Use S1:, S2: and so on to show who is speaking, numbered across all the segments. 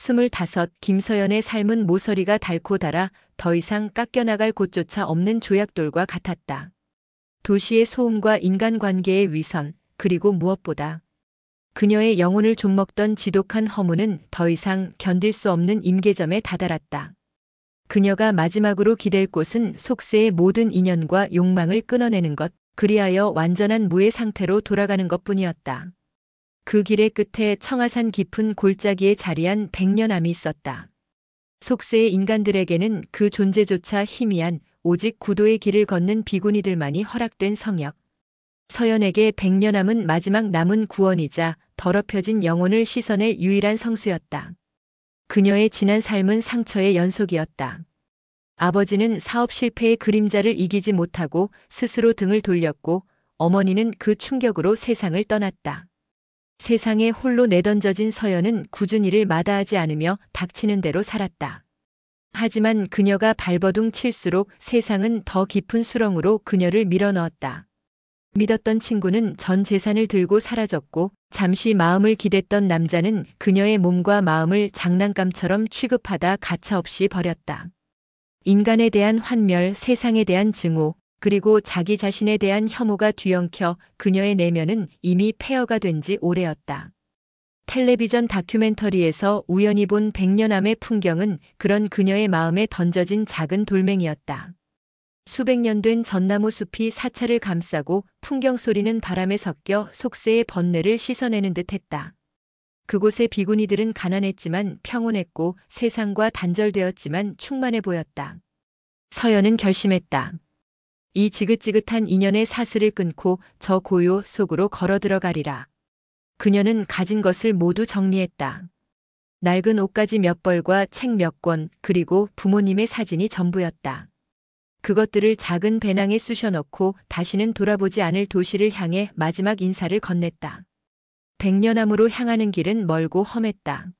S1: 25 김서연의 삶은 모서리가 닳고 닳아 더 이상 깎여나갈 곳조차 없는 조약돌과 같았다. 도시의 소음과 인간관계의 위선, 그리고 무엇보다 그녀의 영혼을 좀먹던 지독한 허무는 더 이상 견딜 수 없는 임계점에 다다랐다. 그녀가 마지막으로 기댈 곳은 속세의 모든 인연과 욕망을 끊어내는 것, 그리하여 완전한 무의 상태로 돌아가는 것뿐이었다. 그 길의 끝에 청하산 깊은 골짜기에 자리한 백년암이 있었다. 속세의 인간들에게는 그 존재조차 희미한 오직 구도의 길을 걷는 비구니들만이 허락된 성역. 서연에게 백년암은 마지막 남은 구원이자 더럽혀진 영혼을 씻어낼 유일한 성수였다. 그녀의 지난 삶은 상처의 연속이었다. 아버지는 사업 실패의 그림자를 이기지 못하고 스스로 등을 돌렸고 어머니는 그 충격으로 세상을 떠났다. 세상에 홀로 내던져진 서연은 꾸준히를 마다하지 않으며 닥치는 대로 살았다. 하지만 그녀가 발버둥 칠수록 세상은 더 깊은 수렁으로 그녀를 밀어넣었다. 믿었던 친구는 전 재산을 들고 사라졌고 잠시 마음을 기댔던 남자는 그녀의 몸과 마음을 장난감처럼 취급하다 가차없이 버렸다. 인간에 대한 환멸, 세상에 대한 증오, 그리고 자기 자신에 대한 혐오가 뒤엉켜 그녀의 내면은 이미 폐허가 된 지 오래였다. 텔레비전 다큐멘터리에서 우연히 본 백년암의 풍경은 그런 그녀의 마음에 던져진 작은 돌멩이였다. 수백 년 된 전나무 숲이 사찰을 감싸고 풍경 소리는 바람에 섞여 속세의 번뇌를 씻어내는 듯했다. 그곳의 비구니들은 가난했지만 평온했고 세상과 단절되었지만 충만해 보였다. 서연은 결심했다. 이 지긋지긋한 인연의 사슬을 끊고 저 고요 속으로 걸어 들어가리라. 그녀는 가진 것을 모두 정리했다. 낡은 옷가지 몇 벌과 책 몇 권, 그리고 부모님의 사진이 전부였다. 그것들을 작은 배낭에 쑤셔 넣고 다시는 돌아보지 않을 도시를 향해 마지막 인사를 건넸다. 백년암으로 향하는 길은 멀고 험했다.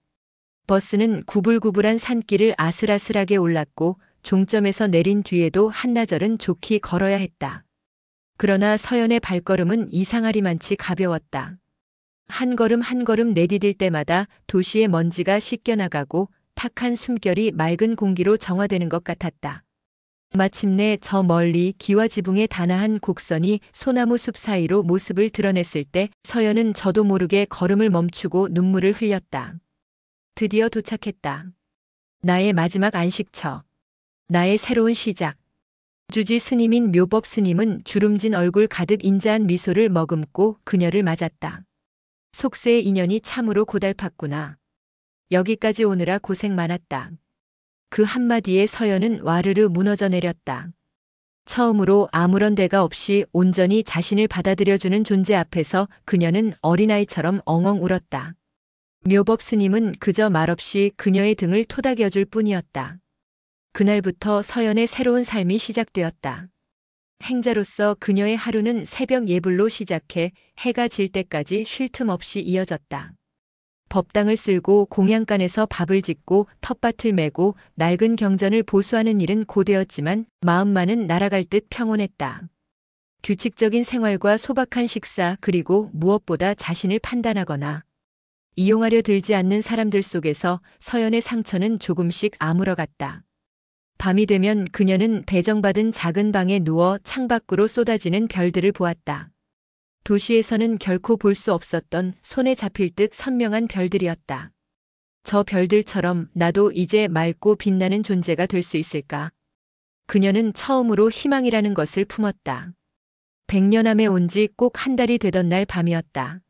S1: 버스는 구불구불한 산길을 아슬아슬하게 올랐고 종점에서 내린 뒤에도 한나절은 좋게 걸어야 했다. 그러나 서연의 발걸음은 이상하리만치 가벼웠다. 한 걸음 한 걸음 내디딜 때마다 도시의 먼지가 씻겨나가고 탁한 숨결이 맑은 공기로 정화되는 것 같았다. 마침내 저 멀리 기와 지붕의 단아한 곡선이 소나무 숲 사이로 모습을 드러냈을 때 서연은 저도 모르게 걸음을 멈추고 눈물을 흘렸다. 드디어 도착했다. 나의 마지막 안식처. 나의 새로운 시작. 주지 스님인 묘법 스님은 주름진 얼굴 가득 인자한 미소를 머금고 그녀를 맞았다. 속세의 인연이 참으로 고달팠구나. 여기까지 오느라 고생 많았다. 그 한마디에 서연은 와르르 무너져 내렸다. 처음으로 아무런 대가 없이 온전히 자신을 받아들여주는 존재 앞에서 그녀는 어린아이처럼 엉엉 울었다. 묘법 스님은 그저 말없이 그녀의 등을 토닥여줄 뿐이었다. 그날부터 서연의 새로운 삶이 시작되었다. 행자로서 그녀의 하루는 새벽 예불로 시작해 해가 질 때까지 쉴 틈 없이 이어졌다. 법당을 쓸고 공양간에서 밥을 짓고 텃밭을 메고 낡은 경전을 보수하는 일은 고되었지만 마음만은 날아갈 듯 평온했다. 규칙적인 생활과 소박한 식사, 그리고 무엇보다 자신을 판단하거나 이용하려 들지 않는 사람들 속에서 서연의 상처는 조금씩 아물어갔다. 밤이 되면 그녀는 배정받은 작은 방에 누워 창밖으로 쏟아지는 별들을 보았다. 도시에서는 결코 볼 수 없었던 손에 잡힐 듯 선명한 별들이었다. 저 별들처럼 나도 이제 맑고 빛나는 존재가 될 수 있을까? 그녀는 처음으로 희망이라는 것을 품었다. 백년암에 온 지 꼭 한 달이 되던 날 밤이었다.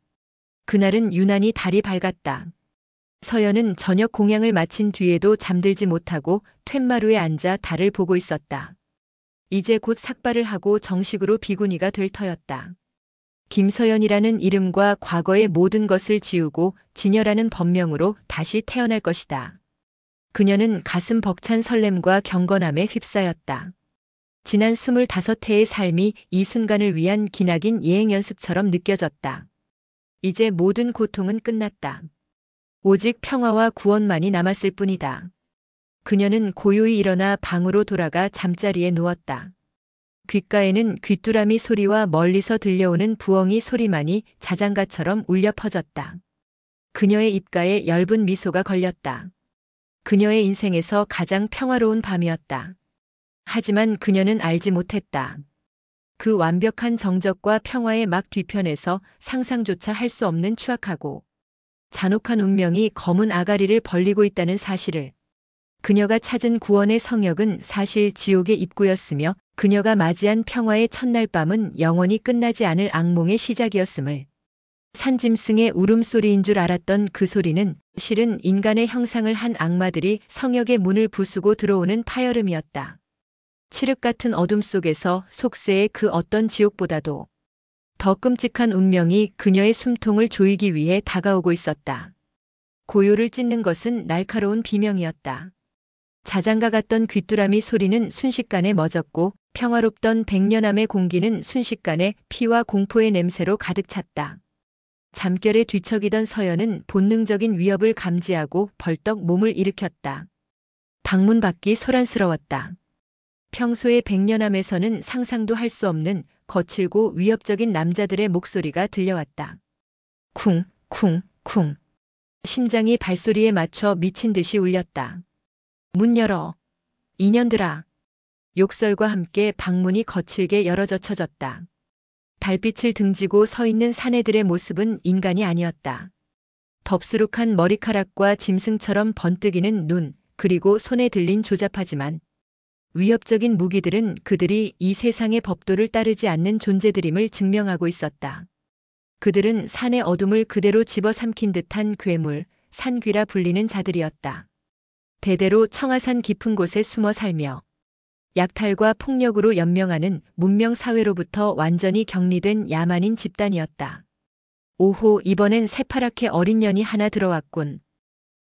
S1: 그날은 유난히 달이 밝았다. 서연은 저녁 공양을 마친 뒤에도 잠들지 못하고 툇마루에 앉아 달을 보고 있었다. 이제 곧 삭발을 하고 정식으로 비구니가 될 터였다. 김서연이라는 이름과 과거의 모든 것을 지우고 진여라는 법명으로 다시 태어날 것이다. 그녀는 가슴 벅찬 설렘과 경건함에 휩싸였다. 지난 25해의 삶이 이 순간을 위한 기나긴 예행 연습처럼 느껴졌다. 이제 모든 고통은 끝났다. 오직 평화와 구원만이 남았을 뿐이다. 그녀는 고요히 일어나 방으로 돌아가 잠자리에 누웠다. 귓가에는 귀뚜라미 소리와 멀리서 들려오는 부엉이 소리만이 자장가처럼 울려 퍼졌다. 그녀의 입가에 엷은 미소가 걸렸다. 그녀의 인생에서 가장 평화로운 밤이었다. 하지만 그녀는 알지 못했다. 그 완벽한 정적과 평화의 막 뒤편에서 상상조차 할 수 없는 추악하고 잔혹한 운명이 검은 아가리를 벌리고 있다는 사실을. 그녀가 찾은 구원의 성역은 사실 지옥의 입구였으며 그녀가 맞이한 평화의 첫날 밤은 영원히 끝나지 않을 악몽의 시작이었음을. 산짐승의 울음소리인 줄 알았던 그 소리는 실은 인간의 형상을 한 악마들이 성역의 문을 부수고 들어오는 파열음이었다. 칠흑 같은 어둠 속에서 속세의 그 어떤 지옥보다도 더 끔찍한 운명이 그녀의 숨통을 조이기 위해 다가오고 있었다. 고요를 찢는 것은 날카로운 비명이었다. 자장가 같던 귀뚜라미 소리는 순식간에 멎었고 평화롭던 백년암의 공기는 순식간에 피와 공포의 냄새로 가득 찼다. 잠결에 뒤척이던 서연은 본능적인 위협을 감지하고 벌떡 몸을 일으켰다. 방문 밖이 소란스러웠다. 평소의 백년암에서는 상상도 할 수 없는 거칠고 위협적인 남자들의 목소리가 들려왔다. 쿵, 쿵, 쿵. 심장이 발소리에 맞춰 미친 듯이 울렸다. 문 열어. 인연들아. 욕설과 함께 방문이 거칠게 열어젖혀졌다. 달빛을 등지고 서 있는 사내들의 모습은 인간이 아니었다. 덥수룩한 머리카락과 짐승처럼 번뜩이는 눈, 그리고 손에 들린 조잡하지만 위협적인 무기들은 그들이 이 세상의 법도를 따르지 않는 존재들임을 증명하고 있었다. 그들은 산의 어둠을 그대로 집어삼킨 듯한 괴물, 산귀라 불리는 자들이었다. 대대로 청하산 깊은 곳에 숨어 살며 약탈과 폭력으로 연명하는 문명사회로부터 완전히 격리된 야만인 집단이었다. 오호, 이번엔 새파랗게 어린 년이 하나 들어왔군.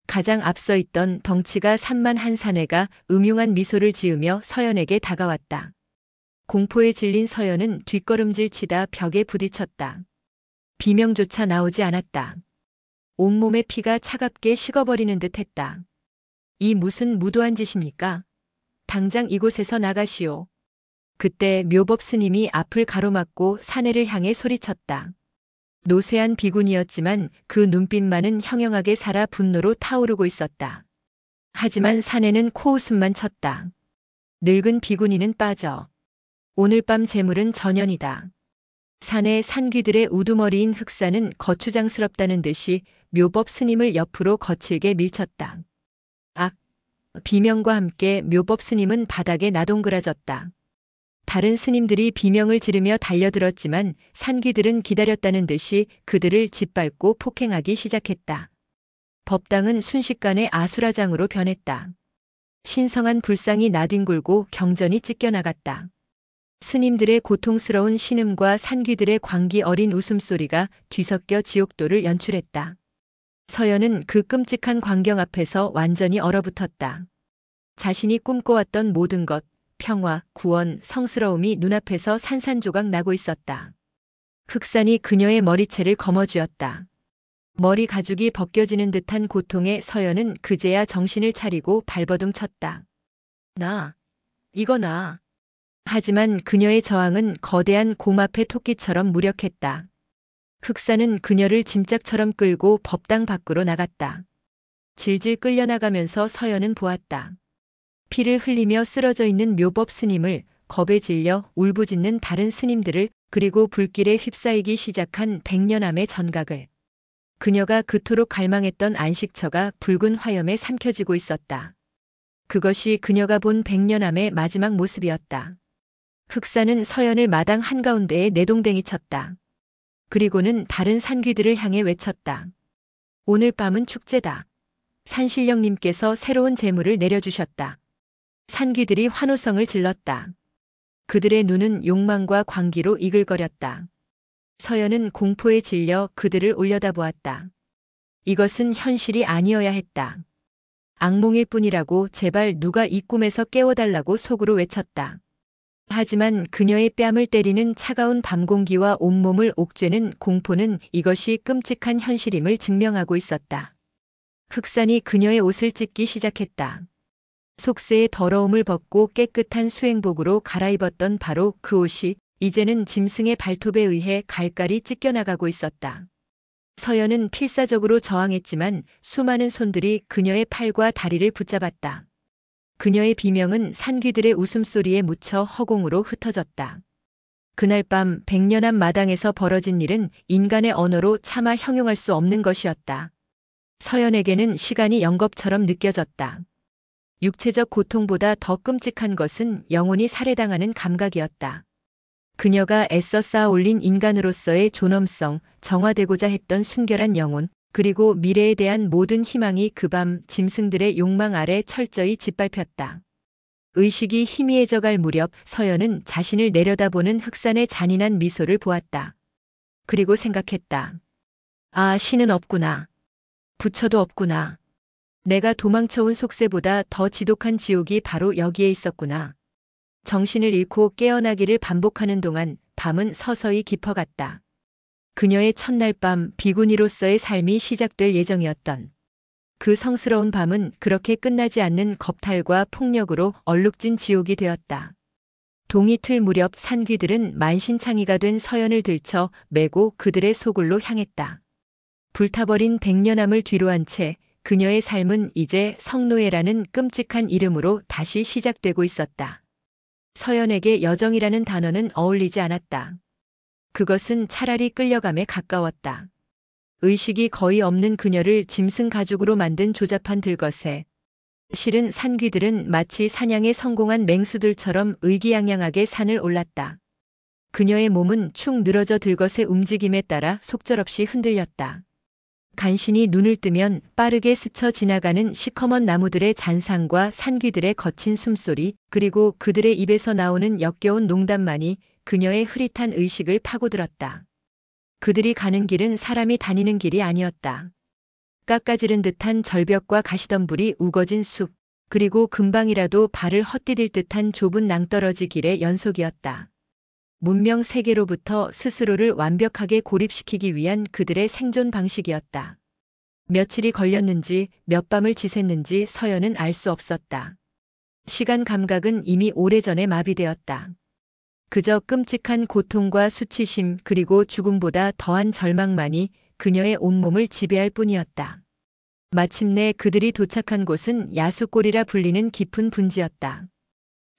S1: 가장 앞서 있던 덩치가 산만한 사내가 음흉한 미소를 지으며 서연에게 다가왔다. 공포에 질린 서연은 뒷걸음질 치다 벽에 부딪혔다. 비명조차 나오지 않았다. 온몸의 피가 차갑게 식어버리는 듯 했다. 이 무슨 무도한 짓입니까? 당장 이곳에서 나가시오. 그때 묘법 스님이 앞을 가로막고 사내를 향해 소리쳤다. 노쇠한 비군이었지만 그 눈빛만은 형형하게 살아 분노로 타오르고 있었다. 하지만 사내는 코웃음만 쳤다. 늙은 비군이는 빠져. 오늘 밤 재물은 전연이다. 산의 산귀들의 우두머리인 흑사는 거추장스럽다는 듯이 묘법 스님을 옆으로 거칠게 밀쳤다. 악! 비명과 함께 묘법 스님은 바닥에 나동그라졌다. 다른 스님들이 비명을 지르며 달려들었지만 산귀들은 기다렸다는 듯이 그들을 짓밟고 폭행하기 시작했다. 법당은 순식간에 아수라장으로 변했다. 신성한 불상이 나뒹굴고 경전이 찢겨나갔다. 스님들의 고통스러운 신음과 산귀들의 광기 어린 웃음소리가 뒤섞여 지옥도를 연출했다. 서연은 그 끔찍한 광경 앞에서 완전히 얼어붙었다. 자신이 꿈꿔왔던 모든 것, 평화, 구원, 성스러움이 눈앞에서 산산조각 나고 있었다. 흑산이 그녀의 머리채를 거머쥐었다. 머리 가죽이 벗겨지는 듯한 고통에 서연은 그제야 정신을 차리고 발버둥 쳤다. 이거 나. 하지만 그녀의 저항은 거대한 곰 앞의 토끼처럼 무력했다. 흑사는 그녀를 짐짝처럼 끌고 법당 밖으로 나갔다. 질질 끌려나가면서 서연은 보았다. 피를 흘리며 쓰러져 있는 묘법 스님을, 겁에 질려 울부짖는 다른 스님들을, 그리고 불길에 휩싸이기 시작한 백년암의 전각을. 그녀가 그토록 갈망했던 안식처가 붉은 화염에 삼켜지고 있었다. 그것이 그녀가 본 백년암의 마지막 모습이었다. 흑사는 서연을 마당 한가운데에 내동댕이 쳤다. 그리고는 다른 산귀들을 향해 외쳤다. 오늘 밤은 축제다. 산신령님께서 새로운 재물을 내려주셨다. 산귀들이 환호성을 질렀다. 그들의 눈은 욕망과 광기로 이글거렸다. 서연은 공포에 질려 그들을 올려다보았다. 이것은 현실이 아니어야 했다. 악몽일 뿐이라고 제발 누가 이 꿈에서 깨워달라고 속으로 외쳤다. 하지만 그녀의 뺨을 때리는 차가운 밤 공기와 온몸을 옥죄는 공포는 이것이 끔찍한 현실임을 증명하고 있었다. 흑산이 그녀의 옷을 찢기 시작했다. 속세의 더러움을 벗고 깨끗한 수행복으로 갈아입었던 바로 그 옷이 이제는 짐승의 발톱에 의해 갈갈이 찢겨나가고 있었다. 서연은 필사적으로 저항했지만 수많은 손들이 그녀의 팔과 다리를 붙잡았다. 그녀의 비명은 산귀들의 웃음소리에 묻혀 허공으로 흩어졌다. 그날 밤 백년암 마당에서 벌어진 일은 인간의 언어로 차마 형용할 수 없는 것이었다. 서연에게는 시간이 영겁처럼 느껴졌다. 육체적 고통보다 더 끔찍한 것은 영혼이 살해당하는 감각이었다. 그녀가 애써 쌓아 올린 인간으로서의 존엄성, 정화되고자 했던 순결한 영혼, 그리고 미래에 대한 모든 희망이 그 밤 짐승들의 욕망 아래 철저히 짓밟혔다. 의식이 희미해져갈 무렵 서연은 자신을 내려다보는 흑산의 잔인한 미소를 보았다. 그리고 생각했다. 아, 신은 없구나. 부처도 없구나. 내가 도망쳐온 속세보다 더 지독한 지옥이 바로 여기에 있었구나. 정신을 잃고 깨어나기를 반복하는 동안 밤은 서서히 깊어갔다. 그녀의 첫날 밤 비구니로서의 삶이 시작될 예정이었던 그 성스러운 밤은 그렇게 끝나지 않는 겁탈과 폭력으로 얼룩진 지옥이 되었다. 동이틀 무렵 산귀들은 만신창이가 된 서연을 들쳐 메고 그들의 소굴로 향했다. 불타버린 백년암을 뒤로한 채 그녀의 삶은 이제 성노예라는 끔찍한 이름으로 다시 시작되고 있었다. 서연에게 여정이라는 단어는 어울리지 않았다. 그것은 차라리 끌려감에 가까웠다. 의식이 거의 없는 그녀를 짐승 가죽으로 만든 조잡한 들것에 실은 산귀들은 마치 사냥에 성공한 맹수들처럼 의기양양하게 산을 올랐다. 그녀의 몸은 축 늘어져 들것의 움직임에 따라 속절없이 흔들렸다. 간신히 눈을 뜨면 빠르게 스쳐 지나가는 시커먼 나무들의 잔상과 산귀들의 거친 숨소리, 그리고 그들의 입에서 나오는 역겨운 농담만이 그녀의 흐릿한 의식을 파고들었다. 그들이 가는 길은 사람이 다니는 길이 아니었다. 깎아지른 듯한 절벽과 가시덤불이 우거진 숲, 그리고 금방이라도 발을 헛디딜 듯한 좁은 낭떠러지 길의 연속이었다. 문명 세계로부터 스스로를 완벽하게 고립시키기 위한 그들의 생존 방식이었다. 며칠이 걸렸는지 몇 밤을 지샜는지 서연은 알 수 없었다. 시간 감각은 이미 오래전에 마비되었다. 그저 끔찍한 고통과 수치심 그리고 죽음보다 더한 절망만이 그녀의 온몸을 지배할 뿐이었다. 마침내 그들이 도착한 곳은 야수골이라 불리는 깊은 분지였다.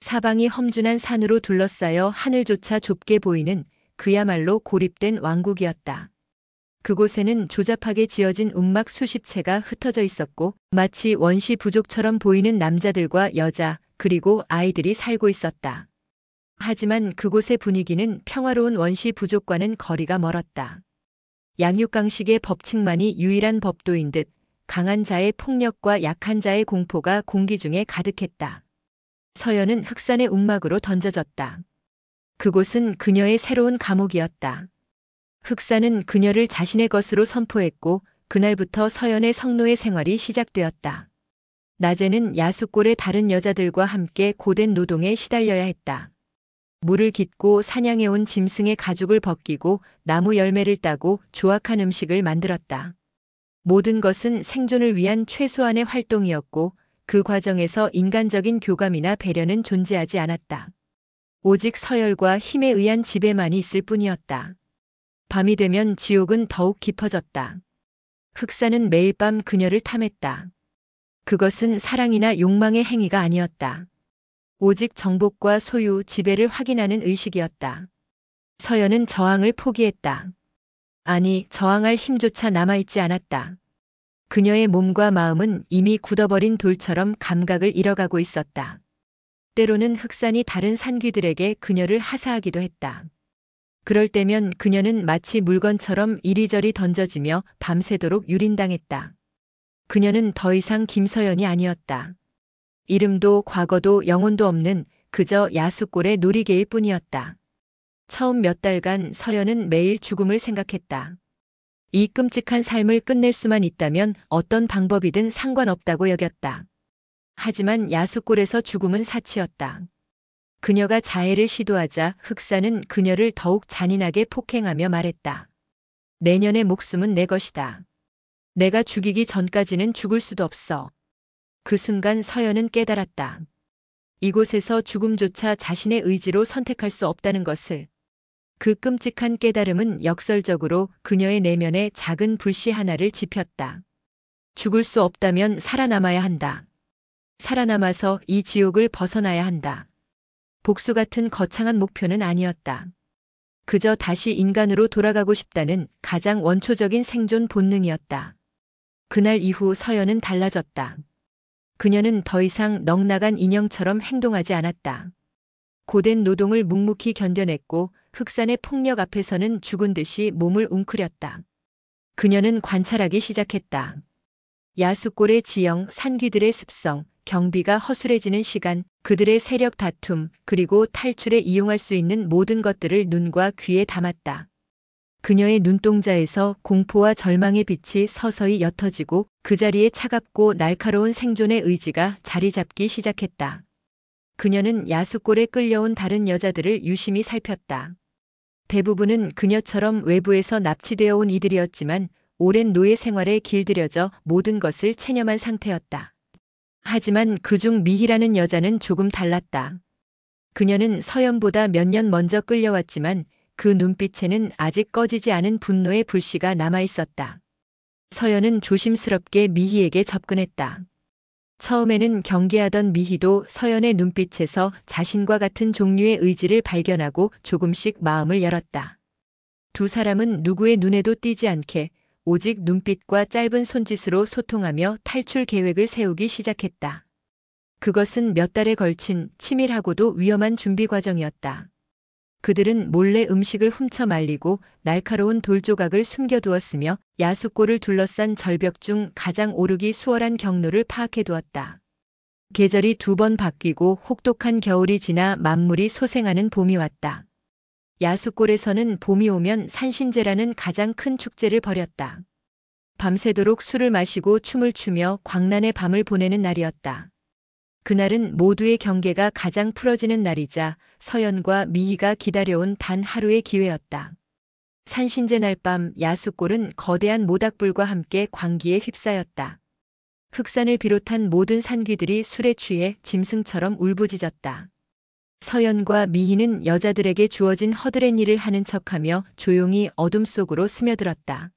S1: 사방이 험준한 산으로 둘러싸여 하늘조차 좁게 보이는 그야말로 고립된 왕국이었다. 그곳에는 조잡하게 지어진 움막 수십 채가 흩어져 있었고 마치 원시 부족처럼 보이는 남자들과 여자 그리고 아이들이 살고 있었다. 하지만 그곳의 분위기는 평화로운 원시 부족과는 거리가 멀었다. 양육강식의 법칙만이 유일한 법도인 듯 강한 자의 폭력과 약한 자의 공포가 공기 중에 가득했다. 서연은 흑산의 움막으로 던져졌다. 그곳은 그녀의 새로운 감옥이었다. 흑산은 그녀를 자신의 것으로 선포했고 그날부터 서연의 성노예 생활이 시작되었다. 낮에는 야수골의 다른 여자들과 함께 고된 노동에 시달려야 했다. 물을 깃고 사냥해온 짐승의 가죽을 벗기고 나무 열매를 따고 조악한 음식을 만들었다. 모든 것은 생존을 위한 최소한의 활동이었고 그 과정에서 인간적인 교감이나 배려는 존재하지 않았다. 오직 서열과 힘에 의한 지배만이 있을 뿐이었다. 밤이 되면 지옥은 더욱 깊어졌다. 흑산은 매일 밤 그녀를 탐했다. 그것은 사랑이나 욕망의 행위가 아니었다. 오직 정복과 소유, 지배를 확인하는 의식이었다. 서연은 저항을 포기했다. 아니, 저항할 힘조차 남아있지 않았다. 그녀의 몸과 마음은 이미 굳어버린 돌처럼 감각을 잃어가고 있었다. 때로는 흑산이 다른 산귀들에게 그녀를 하사하기도 했다. 그럴 때면 그녀는 마치 물건처럼 이리저리 던져지며 밤새도록 유린당했다. 그녀는 더 이상 김서연이 아니었다. 이름도 과거도 영혼도 없는 그저 야수골의 놀이개일 뿐이었다. 처음 몇 달간 서연은 매일 죽음을 생각했다. 이 끔찍한 삶을 끝낼 수만 있다면 어떤 방법이든 상관없다고 여겼다. 하지만 야수골에서 죽음은 사치였다. 그녀가 자해를 시도하자 흑산은 그녀를 더욱 잔인하게 폭행하며 말했다. 내년의 목숨은 내 것이다. 내가 죽이기 전까지는 죽을 수도 없어. 그 순간 서연은 깨달았다. 이곳에서 죽음조차 자신의 의지로 선택할 수 없다는 것을. 그 끔찍한 깨달음은 역설적으로 그녀의 내면에 작은 불씨 하나를 지폈다. 죽을 수 없다면 살아남아야 한다. 살아남아서 이 지옥을 벗어나야 한다. 복수 같은 거창한 목표는 아니었다. 그저 다시 인간으로 돌아가고 싶다는 가장 원초적인 생존 본능이었다. 그날 이후 서연은 달라졌다. 그녀는 더 이상 넉나간 인형처럼 행동하지 않았다. 고된 노동을 묵묵히 견뎌냈고 흑산의 폭력 앞에서는 죽은 듯이 몸을 웅크렸다. 그녀는 관찰하기 시작했다. 야수골의 지형, 산기들의 습성, 경비가 허술해지는 시간, 그들의 세력 다툼, 그리고 탈출에 이용할 수 있는 모든 것들을 눈과 귀에 담았다. 그녀의 눈동자에서 공포와 절망의 빛이 서서히 옅어지고 그 자리에 차갑고 날카로운 생존의 의지가 자리 잡기 시작했다. 그녀는 야수골에 끌려온 다른 여자들을 유심히 살폈다. 대부분은 그녀처럼 외부에서 납치되어 온 이들이었지만 오랜 노예 생활에 길들여져 모든 것을 체념한 상태였다. 하지만 그중 미희라는 여자는 조금 달랐다. 그녀는 서연보다 몇 년 먼저 끌려왔지만 그 눈빛에는 아직 꺼지지 않은 분노의 불씨가 남아있었다. 서연은 조심스럽게 미희에게 접근했다. 처음에는 경계하던 미희도 서연의 눈빛에서 자신과 같은 종류의 의지를 발견하고 조금씩 마음을 열었다. 두 사람은 누구의 눈에도 띄지 않게 오직 눈빛과 짧은 손짓으로 소통하며 탈출 계획을 세우기 시작했다. 그것은 몇 달에 걸친 치밀하고도 위험한 준비 과정이었다. 그들은 몰래 음식을 훔쳐 말리고 날카로운 돌조각을 숨겨두었으며 야수골을 둘러싼 절벽 중 가장 오르기 수월한 경로를 파악해두었다. 계절이 2번 바뀌고 혹독한 겨울이 지나 만물이 소생하는 봄이 왔다. 야수골에서는 봄이 오면 산신제라는 가장 큰 축제를 벌였다. 밤새도록 술을 마시고 춤을 추며 광란의 밤을 보내는 날이었다. 그날은 모두의 경계가 가장 풀어지는 날이자 서연과 미희가 기다려온 단 하루의 기회였다. 산신제 날 밤 야수골은 거대한 모닥불과 함께 광기에 휩싸였다. 흑산을 비롯한 모든 산귀들이 술에 취해 짐승처럼 울부짖었다. 서연과 미희는 여자들에게 주어진 허드렛 일을 하는 척하며 조용히 어둠 속으로 스며들었다.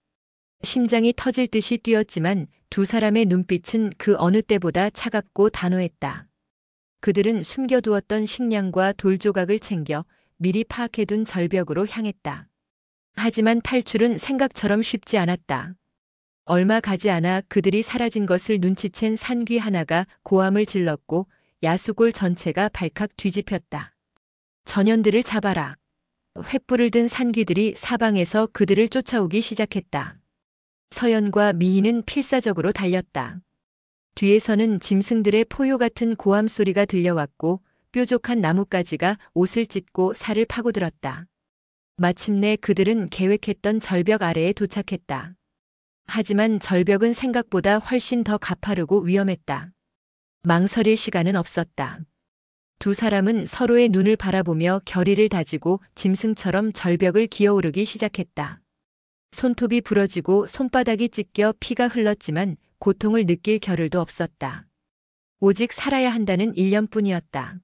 S1: 심장이 터질 듯이 뛰었지만 두 사람의 눈빛은 그 어느 때보다 차갑고 단호했다. 그들은 숨겨두었던 식량과 돌조각을 챙겨 미리 파악해둔 절벽으로 향했다. 하지만 탈출은 생각처럼 쉽지 않았다. 얼마 가지 않아 그들이 사라진 것을 눈치챈 산귀 하나가 고함을 질렀고 야수골 전체가 발칵 뒤집혔다. 전현들을 잡아라. 횃불을 든 산귀들이 사방에서 그들을 쫓아오기 시작했다. 서연과 미희는 필사적으로 달렸다. 뒤에서는 짐승들의 포효 같은 고함 소리가 들려왔고 뾰족한 나뭇가지가 옷을 찢고 살을 파고들었다. 마침내 그들은 계획했던 절벽 아래에 도착했다. 하지만 절벽은 생각보다 훨씬 더 가파르고 위험했다. 망설일 시간은 없었다. 두 사람은 서로의 눈을 바라보며 결의를 다지고 짐승처럼 절벽을 기어오르기 시작했다. 손톱이 부러지고 손바닥이 찢겨 피가 흘렀지만 고통을 느낄 겨를도 없었다. 오직 살아야 한다는 일념뿐이었다.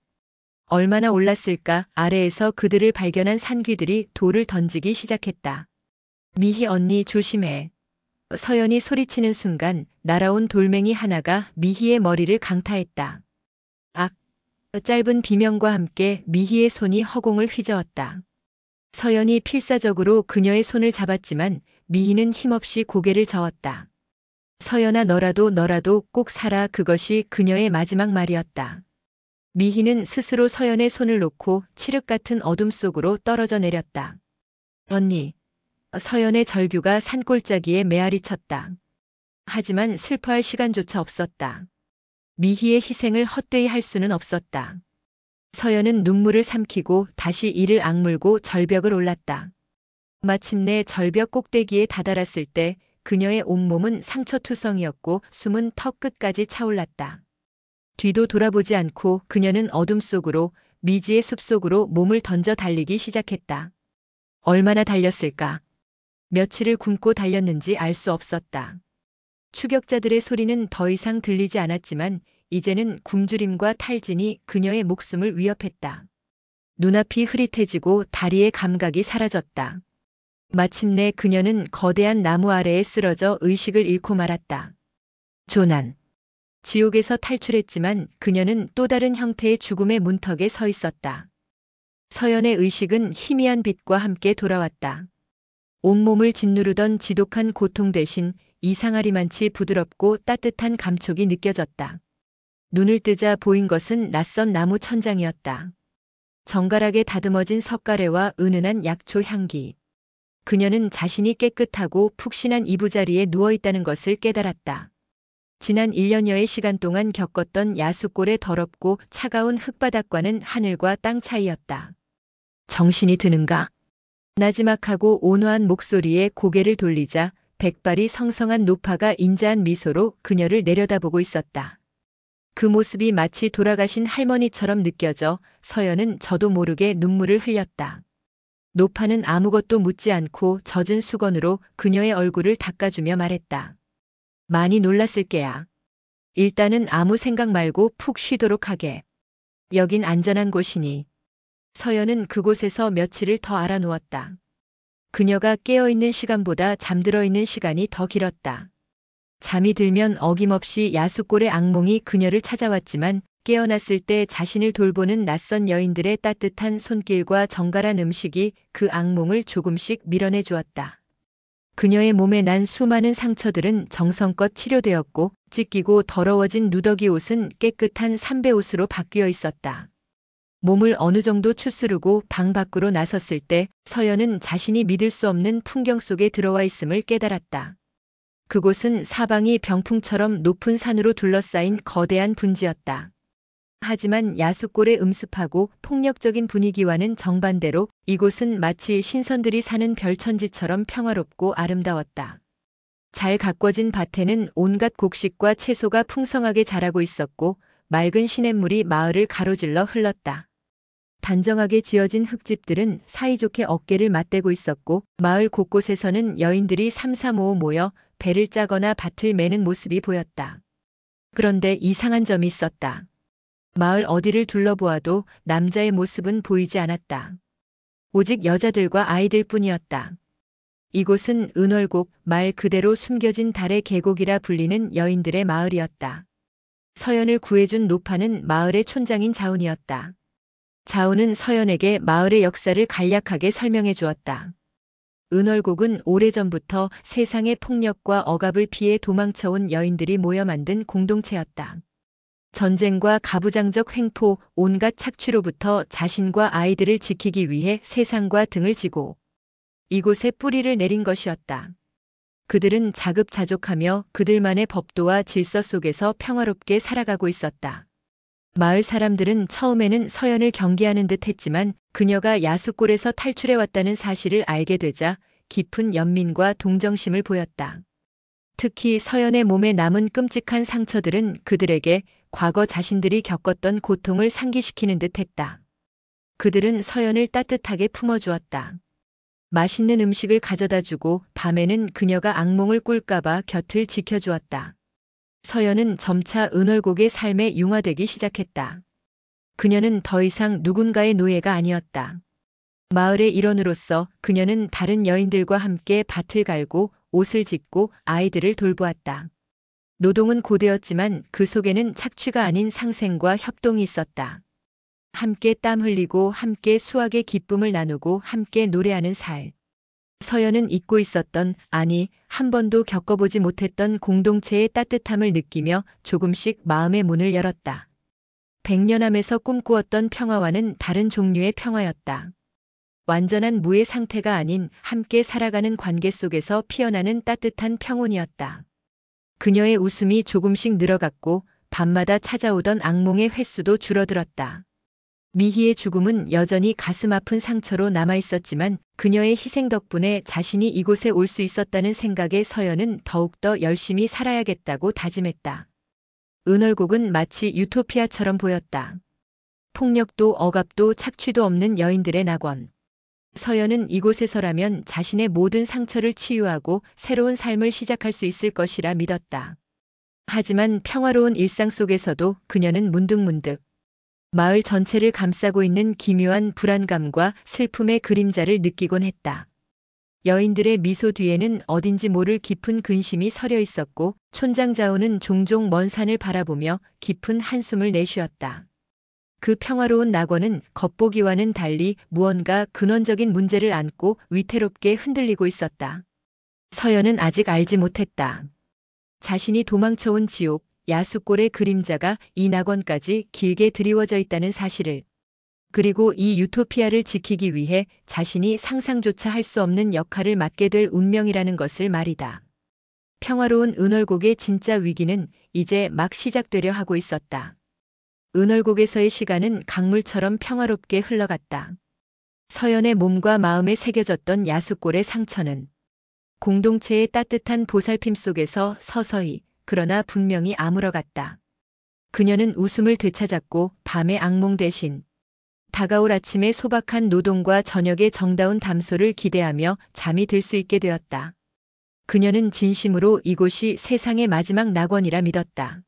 S1: 얼마나 올랐을까. 아래에서 그들을 발견한 산귀들이 돌을 던지기 시작했다. 미희 언니 조심해. 서연이 소리치는 순간 날아온 돌멩이 하나가 미희의 머리를 강타했다. 악! 짧은 비명과 함께 미희의 손이 허공을 휘저었다. 서연이 필사적으로 그녀의 손을 잡았지만 미희는 힘없이 고개를 저었다. 서연아 너라도 꼭 살아. 그것이 그녀의 마지막 말이었다. 미희는 스스로 서연의 손을 놓고 칠흑 같은 어둠 속으로 떨어져 내렸다. 언니. 서연의 절규가 산골짜기에 메아리 쳤다. 하지만 슬퍼할 시간조차 없었다. 미희의 희생을 헛되이 할 수는 없었다. 서연은 눈물을 삼키고 다시 이를 악물고 절벽을 올랐다. 마침내 절벽 꼭대기에 다다랐을 때 그녀의 온몸은 상처투성이었고 숨은 턱 끝까지 차올랐다. 뒤도 돌아보지 않고 그녀는 어둠 속으로 미지의 숲속으로 몸을 던져 달리기 시작했다. 얼마나 달렸을까? 며칠을 굶고 달렸는지 알 수 없었다. 추격자들의 소리는 더 이상 들리지 않았지만 이제는 굶주림과 탈진이 그녀의 목숨을 위협했다. 눈앞이 흐릿해지고 다리의 감각이 사라졌다. 마침내 그녀는 거대한 나무 아래에 쓰러져 의식을 잃고 말았다. 조난. 지옥에서 탈출했지만 그녀는 또 다른 형태의 죽음의 문턱에 서 있었다. 서연의 의식은 희미한 빛과 함께 돌아왔다. 온몸을 짓누르던 지독한 고통 대신 이상하리만치 부드럽고 따뜻한 감촉이 느껴졌다. 눈을 뜨자 보인 것은 낯선 나무 천장이었다. 정갈하게 다듬어진 석가래와 은은한 약초 향기. 그녀는 자신이 깨끗하고 푹신한 이부자리에 누워있다는 것을 깨달았다. 지난 1년여의 시간 동안 겪었던 야수골의 더럽고 차가운 흙바닥과는 하늘과 땅 차이였다. 정신이 드는가? 나지막하고 온화한 목소리에 고개를 돌리자 백발이 성성한 노파가 인자한 미소로 그녀를 내려다보고 있었다. 그 모습이 마치 돌아가신 할머니처럼 느껴져 서연은 저도 모르게 눈물을 흘렸다. 노파는 아무것도 묻지 않고 젖은 수건으로 그녀의 얼굴을 닦아주며 말했다. 많이 놀랐을 게야. 일단은 아무 생각 말고 푹 쉬도록 하게. 여긴 안전한 곳이니. 서연은 그곳에서 며칠을 더 알아누웠다. 그녀가 깨어있는 시간보다 잠들어 있는 시간이 더 길었다. 잠이 들면 어김없이 야수골의 악몽이 그녀를 찾아왔지만 깨어났을 때 자신을 돌보는 낯선 여인들의 따뜻한 손길과 정갈한 음식이 그 악몽을 조금씩 밀어내 주었다. 그녀의 몸에 난 수많은 상처들은 정성껏 치료되었고 찢기고 더러워진 누더기 옷은 깨끗한 삼배옷으로 바뀌어 있었다. 몸을 어느 정도 추스르고 방 밖으로 나섰을 때 서연은 자신이 믿을 수 없는 풍경 속에 들어와 있음을 깨달았다. 그곳은 사방이 병풍처럼 높은 산으로 둘러싸인 거대한 분지였다. 하지만 야수골의 음습하고 폭력적인 분위기와는 정반대로 이곳은 마치 신선들이 사는 별천지처럼 평화롭고 아름다웠다. 잘 가꿔진 밭에는 온갖 곡식과 채소가 풍성하게 자라고 있었고 맑은 시냇물이 마을을 가로질러 흘렀다. 단정하게 지어진 흙집들은 사이좋게 어깨를 맞대고 있었고 마을 곳곳에서는 여인들이 삼삼오오 모여 배를 짜거나 밭을 매는 모습이 보였다. 그런데 이상한 점이 있었다. 마을 어디를 둘러보아도 남자의 모습은 보이지 않았다. 오직 여자들과 아이들 뿐이었다. 이곳은 은월곡, 말 그대로 숨겨진 달의 계곡이라 불리는 여인들의 마을이었다. 서연을 구해준 노파는 마을의 촌장인 자운이었다. 자운은 서연에게 마을의 역사를 간략하게 설명해 주었다. 은월곡은 오래전부터 세상의 폭력과 억압을 피해 도망쳐온 여인들이 모여 만든 공동체였다. 전쟁과 가부장적 횡포, 온갖 착취로부터 자신과 아이들을 지키기 위해 세상과 등을 지고 이곳에 뿌리를 내린 것이었다. 그들은 자급자족하며 그들만의 법도와 질서 속에서 평화롭게 살아가고 있었다. 마을 사람들은 처음에는 서연을 경계하는 듯 했지만 그녀가 야수골에서 탈출해 왔다는 사실을 알게 되자 깊은 연민과 동정심을 보였다. 특히 서연의 몸에 남은 끔찍한 상처들은 그들에게 과거 자신들이 겪었던 고통을 상기시키는 듯 했다. 그들은 서연을 따뜻하게 품어주었다. 맛있는 음식을 가져다 주고 밤에는 그녀가 악몽을 꿀까봐 곁을 지켜주었다. 서연은 점차 은월곡의 삶에 융화되기 시작했다. 그녀는 더 이상 누군가의 노예가 아니었다. 마을의 일원으로서 그녀는 다른 여인들과 함께 밭을 갈고 옷을 짓고 아이들을 돌보았다. 노동은 고되었지만 그 속에는 착취가 아닌 상생과 협동이 있었다. 함께 땀 흘리고 함께 수확의 기쁨을 나누고 함께 노래하는 살. 서연은 잊고 있었던, 아니 한 번도 겪어보지 못했던 공동체의 따뜻함을 느끼며 조금씩 마음의 문을 열었다. 백년함에서 꿈꾸었던 평화와는 다른 종류의 평화였다. 완전한 무의 상태가 아닌 함께 살아가는 관계 속에서 피어나는 따뜻한 평온이었다. 그녀의 웃음이 조금씩 늘어갔고 밤마다 찾아오던 악몽의 횟수도 줄어들었다. 미희의 죽음은 여전히 가슴 아픈 상처로 남아있었지만 그녀의 희생 덕분에 자신이 이곳에 올 수 있었다는 생각에 서연은 더욱더 열심히 살아야겠다고 다짐했다. 은월곡은 마치 유토피아처럼 보였다. 폭력도 억압도 착취도 없는 여인들의 낙원. 서연은 이곳에서라면 자신의 모든 상처를 치유하고 새로운 삶을 시작할 수 있을 것이라 믿었다. 하지만 평화로운 일상 속에서도 그녀는 문득문득 마을 전체를 감싸고 있는 기묘한 불안감과 슬픔의 그림자를 느끼곤 했다. 여인들의 미소 뒤에는 어딘지 모를 깊은 근심이 서려 있었고 촌장 자오는 종종 먼 산을 바라보며 깊은 한숨을 내쉬었다. 그 평화로운 낙원은 겉보기와는 달리 무언가 근원적인 문제를 안고 위태롭게 흔들리고 있었다. 서연은 아직 알지 못했다. 자신이 도망쳐온 지옥, 야수골의 그림자가 이 낙원까지 길게 드리워져 있다는 사실을, 그리고 이 유토피아를 지키기 위해 자신이 상상조차 할 수 없는 역할을 맡게 될 운명이라는 것을 말이다. 평화로운 은월곡의 진짜 위기는 이제 막 시작되려 하고 있었다. 은월곡에서의 시간은 강물처럼 평화롭게 흘러갔다. 서연의 몸과 마음에 새겨졌던 야수골의 상처는 공동체의 따뜻한 보살핌 속에서 서서히, 그러나 분명히 아물어갔다. 그녀는 웃음을 되찾았고 밤의 악몽 대신 다가올 아침의 소박한 노동과 저녁의 정다운 담소를 기대하며 잠이 들 수 있게 되었다. 그녀는 진심으로 이곳이 세상의 마지막 낙원이라 믿었다.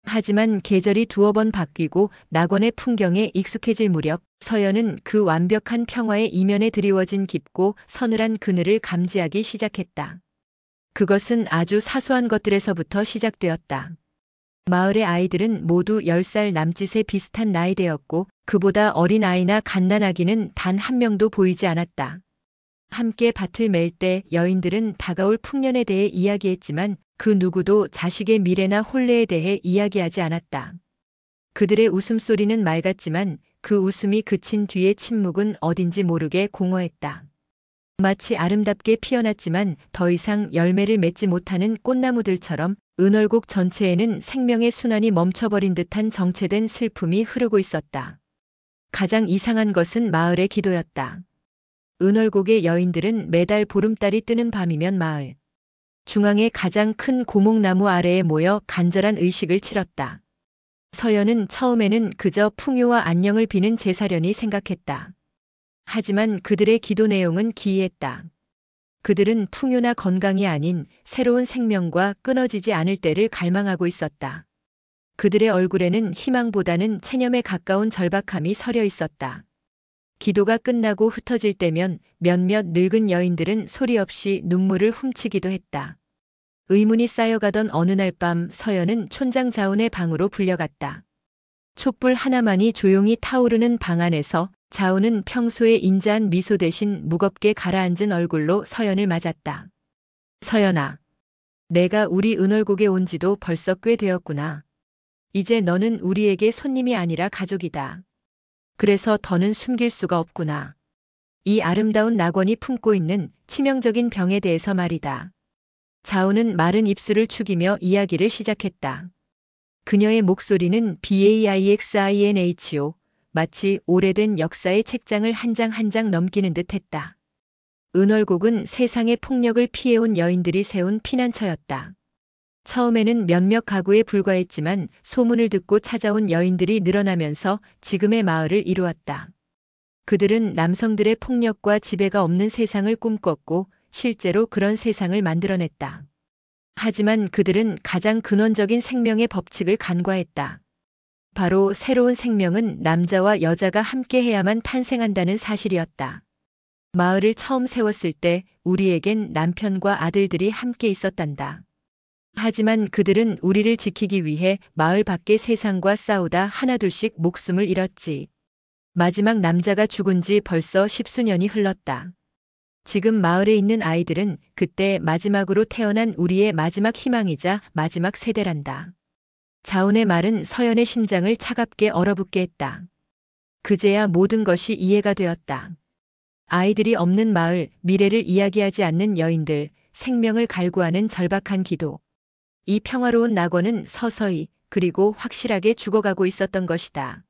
S1: 하지만 계절이 두어 번 바뀌고 낙원의 풍경에 익숙해질 무렵 서연은 그 완벽한 평화의 이면에 드리워진 깊고 서늘한 그늘을 감지하기 시작했다. 그것은 아주 사소한 것들에서부터 시작되었다. 마을의 아이들은 모두 10살 남짓의 비슷한 나이대였고 그보다 어린 아이나 갓난아기는 단 한 명도 보이지 않았다. 함께 밭을 멜 때 여인들은 다가올 풍년에 대해 이야기했지만 그 누구도 자식의 미래나 혼례에 대해 이야기하지 않았다. 그들의 웃음소리는 맑았지만 그 웃음이 그친 뒤의 침묵은 어딘지 모르게 공허했다. 마치 아름답게 피어났지만 더 이상 열매를 맺지 못하는 꽃나무들처럼 은월곡 전체에는 생명의 순환이 멈춰버린 듯한 정체된 슬픔이 흐르고 있었다. 가장 이상한 것은 마을의 기도였다. 은월곡의 여인들은 매달 보름달이 뜨는 밤이면 마을 중앙의 가장 큰 고목나무 아래에 모여 간절한 의식을 치렀다. 서연은 처음에는 그저 풍요와 안녕을 비는 제사련이 생각했다. 하지만 그들의 기도 내용은 기이했다. 그들은 풍요나 건강이 아닌 새로운 생명과 끊어지지 않을 때를 갈망하고 있었다. 그들의 얼굴에는 희망보다는 체념에 가까운 절박함이 서려 있었다. 기도가 끝나고 흩어질 때면 몇몇 늙은 여인들은 소리 없이 눈물을 훔치기도 했다. 의문이 쌓여가던 어느 날 밤 서연은 촌장 자운의 방으로 불려갔다. 촛불 하나만이 조용히 타오르는 방 안에서 자운은 평소의 인자한 미소 대신 무겁게 가라앉은 얼굴로 서연을 맞았다. 서연아, 내가 우리 은월곡에 온 지도 벌써 꽤 되었구나. 이제 너는 우리에게 손님이 아니라 가족이다. 그래서 더는 숨길 수가 없구나. 이 아름다운 낙원이 품고 있는 치명적인 병에 대해서 말이다. 자운은 마른 입술을 축이며 이야기를 시작했다. 그녀의 목소리는 BAIXINHO, 마치 오래된 역사의 책장을 한 장 한 장 넘기는 듯 했다. 은월곡은 세상의 폭력을 피해온 여인들이 세운 피난처였다. 처음에는 몇몇 가구에 불과했지만 소문을 듣고 찾아온 여인들이 늘어나면서 지금의 마을을 이루었다. 그들은 남성들의 폭력과 지배가 없는 세상을 꿈꿨고 실제로 그런 세상을 만들어냈다. 하지만 그들은 가장 근원적인 생명의 법칙을 간과했다. 바로 새로운 생명은 남자와 여자가 함께해야만 탄생한다는 사실이었다. 마을을 처음 세웠을 때 우리에겐 남편과 아들들이 함께 있었단다. 하지만 그들은 우리를 지키기 위해 마을 밖의 세상과 싸우다 하나둘씩 목숨을 잃었지. 마지막 남자가 죽은 지 벌써 10수년이 흘렀다. 지금 마을에 있는 아이들은 그때 마지막으로 태어난 우리의 마지막 희망이자 마지막 세대란다. 자운의 말은 서연의 심장을 차갑게 얼어붙게 했다. 그제야 모든 것이 이해가 되었다. 아이들이 없는 마을, 미래를 이야기하지 않는 여인들, 생명을 갈구하는 절박한 기도. 이 평화로운 낙원은 서서히 그리고 확실하게 죽어가고 있었던 것이다.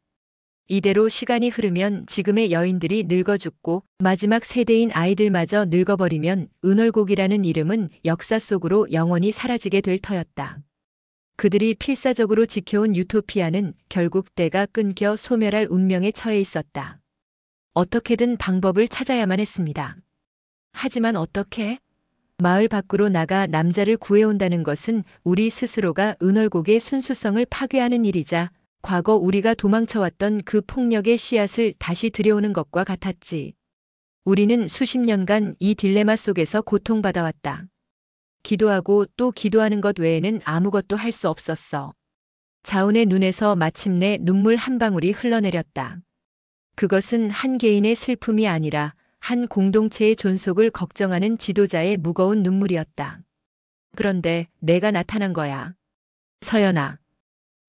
S1: 이대로 시간이 흐르면 지금의 여인들이 늙어 죽고 마지막 세대인 아이들마저 늙어버리면 은월곡이라는 이름은 역사 속으로 영원히 사라지게 될 터였다. 그들이 필사적으로 지켜온 유토피아는 결국 때가 끊겨 소멸할 운명에 처해 있었다. 어떻게든 방법을 찾아야만 했습니다. 하지만 어떻게? 마을 밖으로 나가 남자를 구해온다는 것은 우리 스스로가 은월곡의 순수성을 파괴하는 일이자 과거 우리가 도망쳐왔던 그 폭력의 씨앗을 다시 들여오는 것과 같았지. 우리는 수십 년간 이 딜레마 속에서 고통받아왔다. 기도하고 또 기도하는 것 외에는 아무것도 할 수 없었어. 자운의 눈에서 마침내 눈물 한 방울이 흘러내렸다. 그것은 한 개인의 슬픔이 아니라 한 공동체의 존속을 걱정하는 지도자의 무거운 눈물이었다. 그런데 내가 나타난 거야. 서연아.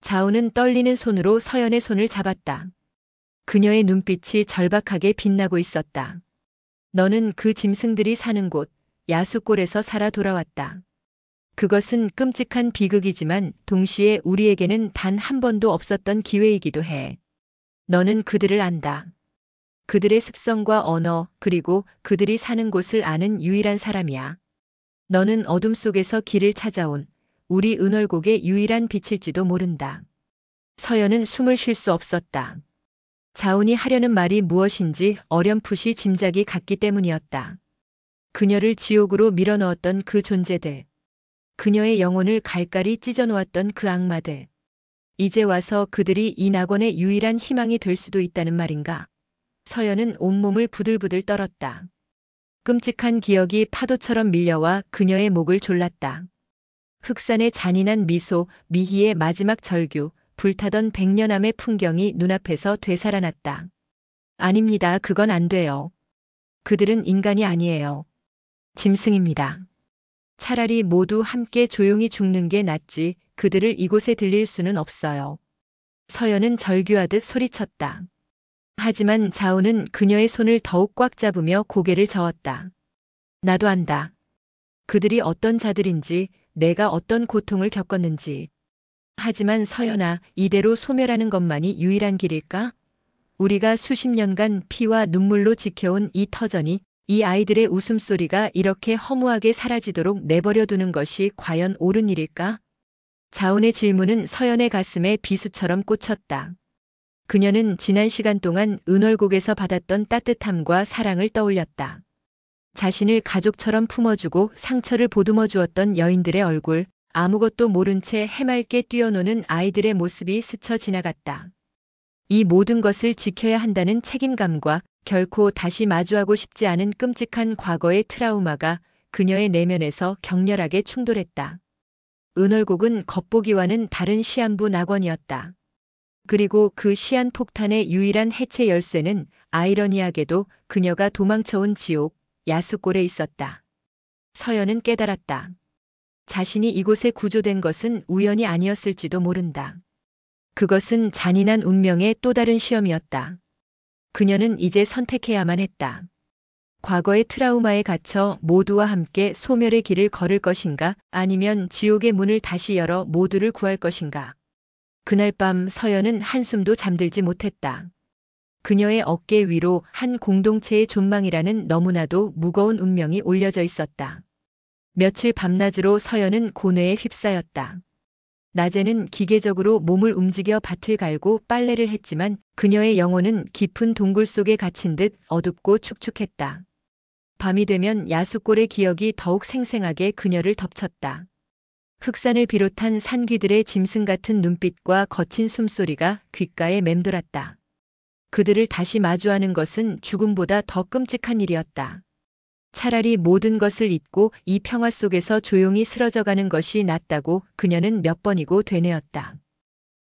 S1: 자운은 떨리는 손으로 서연의 손을 잡았다. 그녀의 눈빛이 절박하게 빛나고 있었다. 너는 그 짐승들이 사는 곳, 야수골에서 살아 돌아왔다. 그것은 끔찍한 비극이지만 동시에 우리에게는 단 한 번도 없었던 기회이기도 해. 너는 그들을 안다. 그들의 습성과 언어, 그리고 그들이 사는 곳을 아는 유일한 사람이야. 너는 어둠 속에서 길을 찾아온 우리 은월곡의 유일한 빛일지도 모른다. 서연은 숨을 쉴 수 없었다. 자운이 하려는 말이 무엇인지 어렴풋이 짐작이 갔기 때문이었다. 그녀를 지옥으로 밀어넣었던 그 존재들. 그녀의 영혼을 갈갈이 찢어놓았던 그 악마들. 이제 와서 그들이 이 낙원의 유일한 희망이 될 수도 있다는 말인가? 서연은 온몸을 부들부들 떨었다. 끔찍한 기억이 파도처럼 밀려와 그녀의 목을 졸랐다. 흑산의 잔인한 미소, 미희의 마지막 절규, 불타던 백년암의 풍경이 눈앞에서 되살아났다. 아닙니다. 그건 안 돼요. 그들은 인간이 아니에요. 짐승입니다. 차라리 모두 함께 조용히 죽는 게 낫지 그들을 이곳에 들릴 수는 없어요. 서연은 절규하듯 소리쳤다. 하지만 자운은 그녀의 손을 더욱 꽉 잡으며 고개를 저었다. 나도 안다. 그들이 어떤 자들인지, 내가 어떤 고통을 겪었는지. 하지만 서연아, 이대로 소멸하는 것만이 유일한 길일까? 우리가 수십 년간 피와 눈물로 지켜온 이 터전이, 이 아이들의 웃음소리가 이렇게 허무하게 사라지도록 내버려두는 것이 과연 옳은 일일까? 자운의 질문은 서연의 가슴에 비수처럼 꽂혔다. 그녀는 지난 시간 동안 은월곡에서 받았던 따뜻함과 사랑을 떠올렸다. 자신을 가족처럼 품어주고 상처를 보듬어 주었던 여인들의 얼굴, 아무것도 모른 채 해맑게 뛰어노는 아이들의 모습이 스쳐 지나갔다. 이 모든 것을 지켜야 한다는 책임감과 결코 다시 마주하고 싶지 않은 끔찍한 과거의 트라우마가 그녀의 내면에서 격렬하게 충돌했다. 은월곡은 겉보기와는 다른 시한부 낙원이었다. 그리고 그 시한폭탄의 유일한 해체 열쇠는 아이러니하게도 그녀가 도망쳐온 지옥, 야수골에 있었다. 서연은 깨달았다. 자신이 이곳에 구조된 것은 우연이 아니었을지도 모른다. 그것은 잔인한 운명의 또 다른 시험이었다. 그녀는 이제 선택해야만 했다. 과거의 트라우마에 갇혀 모두와 함께 소멸의 길을 걸을 것인가, 아니면 지옥의 문을 다시 열어 모두를 구할 것인가. 그날 밤 서연은 한숨도 잠들지 못했다. 그녀의 어깨 위로 한 공동체의 존망이라는 너무나도 무거운 운명이 올려져 있었다. 며칠 밤낮으로 서연은 고뇌에 휩싸였다. 낮에는 기계적으로 몸을 움직여 밭을 갈고 빨래를 했지만 그녀의 영혼은 깊은 동굴 속에 갇힌 듯 어둡고 축축했다. 밤이 되면 야수골의 기억이 더욱 생생하게 그녀를 덮쳤다. 흑산을 비롯한 산귀들의 짐승 같은 눈빛과 거친 숨소리가 귓가에 맴돌았다. 그들을 다시 마주하는 것은 죽음보다 더 끔찍한 일이었다. 차라리 모든 것을 잊고 이 평화 속에서 조용히 쓰러져가는 것이 낫다고 그녀는 몇 번이고 되뇌었다.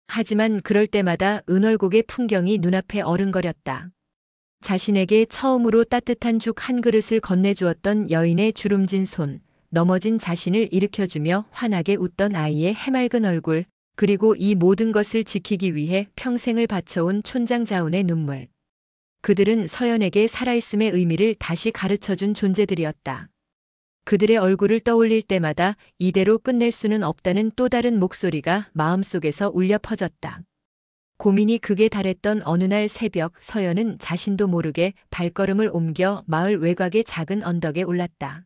S1: 하지만 그럴 때마다 은월곡의 풍경이 눈앞에 어른거렸다. 자신에게 처음으로 따뜻한 죽 한 그릇을 건네주었던 여인의 주름진 손, 넘어진 자신을 일으켜주며 환하게 웃던 아이의 해맑은 얼굴, 그리고 이 모든 것을 지키기 위해 평생을 바쳐온 촌장 자운의 눈물. 그들은 서연에게 살아있음의 의미를 다시 가르쳐준 존재들이었다. 그들의 얼굴을 떠올릴 때마다 이대로 끝낼 수는 없다는 또 다른 목소리가 마음속에서 울려 퍼졌다. 고민이 극에 달했던 어느 날 새벽, 서연은 자신도 모르게 발걸음을 옮겨 마을 외곽의 작은 언덕에 올랐다.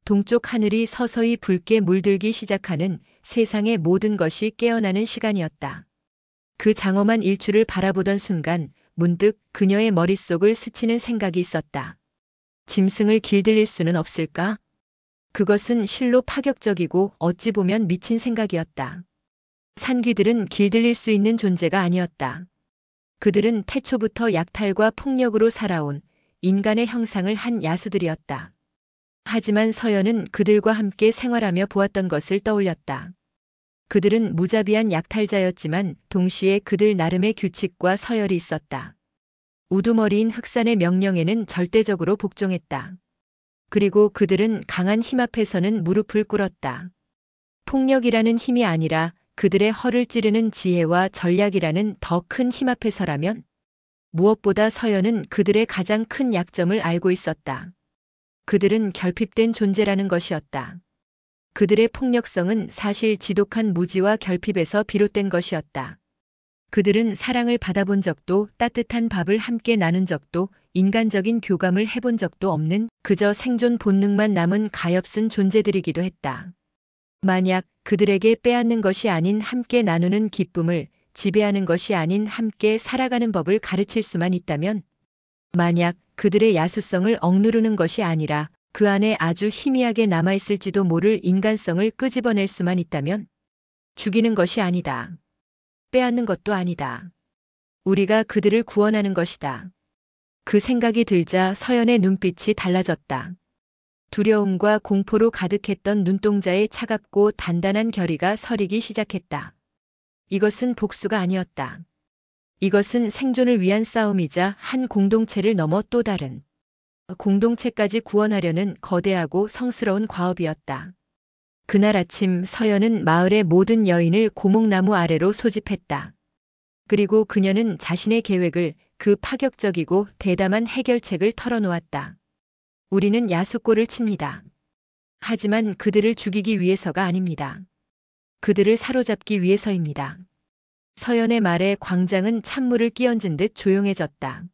S1: 동쪽 하늘이 서서히 붉게 물들기 시작하는 세상의 모든 것이 깨어나는 시간이었다. 그 장엄한 일출을 바라보던 순간 문득 그녀의 머릿속을 스치는 생각이 있었다. 짐승을 길들일 수는 없을까? 그것은 실로 파격적이고 어찌 보면 미친 생각이었다. 산귀들은 길들일 수 있는 존재가 아니었다. 그들은 태초부터 약탈과 폭력으로 살아온 인간의 형상을 한 야수들이었다. 하지만 서연은 그들과 함께 생활하며 보았던 것을 떠올렸다. 그들은 무자비한 약탈자였지만 동시에 그들 나름의 규칙과 서열이 있었다. 우두머리인 흑산의 명령에는 절대적으로 복종했다. 그리고 그들은 강한 힘 앞에서는 무릎을 꿇었다. 폭력이라는 힘이 아니라 그들의 허를 찌르는 지혜와 전략이라는 더 큰 힘 앞에서라면 무엇보다 서연은 그들의 가장 큰 약점을 알고 있었다. 그들은 결핍된 존재라는 것이었다. 그들의 폭력성은 사실 지독한 무지와 결핍에서 비롯된 것이었다. 그들은 사랑을 받아본 적도 따뜻한 밥을 함께 나눈 적도 인간적인 교감을 해본 적도 없는 그저 생존 본능만 남은 가엾은 존재들이기도 했다. 만약 그들에게 빼앗는 것이 아닌 함께 나누는 기쁨을, 지배하는 것이 아닌 함께 살아가는 법을 가르칠 수만 있다면, 만약 그들의 야수성을 억누르는 것이 아니라 그 안에 아주 희미하게 남아있을지도 모를 인간성을 끄집어낼 수만 있다면, 죽이는 것이 아니다. 빼앗는 것도 아니다. 우리가 그들을 구원하는 것이다. 그 생각이 들자 서연의 눈빛이 달라졌다. 두려움과 공포로 가득했던 눈동자의 차갑고 단단한 결의가 서리기 시작했다. 이것은 복수가 아니었다. 이것은 생존을 위한 싸움이자 한 공동체를 넘어 또 다른 공동체까지 구원하려는 거대하고 성스러운 과업이었다. 그날 아침 서연은 마을의 모든 여인을 고목나무 아래로 소집했다. 그리고 그녀는 자신의 계획을, 그 파격적이고 대담한 해결책을 털어놓았다. 우리는 야수골을 칩니다. 하지만 그들을 죽이기 위해서가 아닙니다. 그들을 사로잡기 위해서입니다. 서연의 말에 광장은 찬물을 끼얹은 듯 조용해졌다.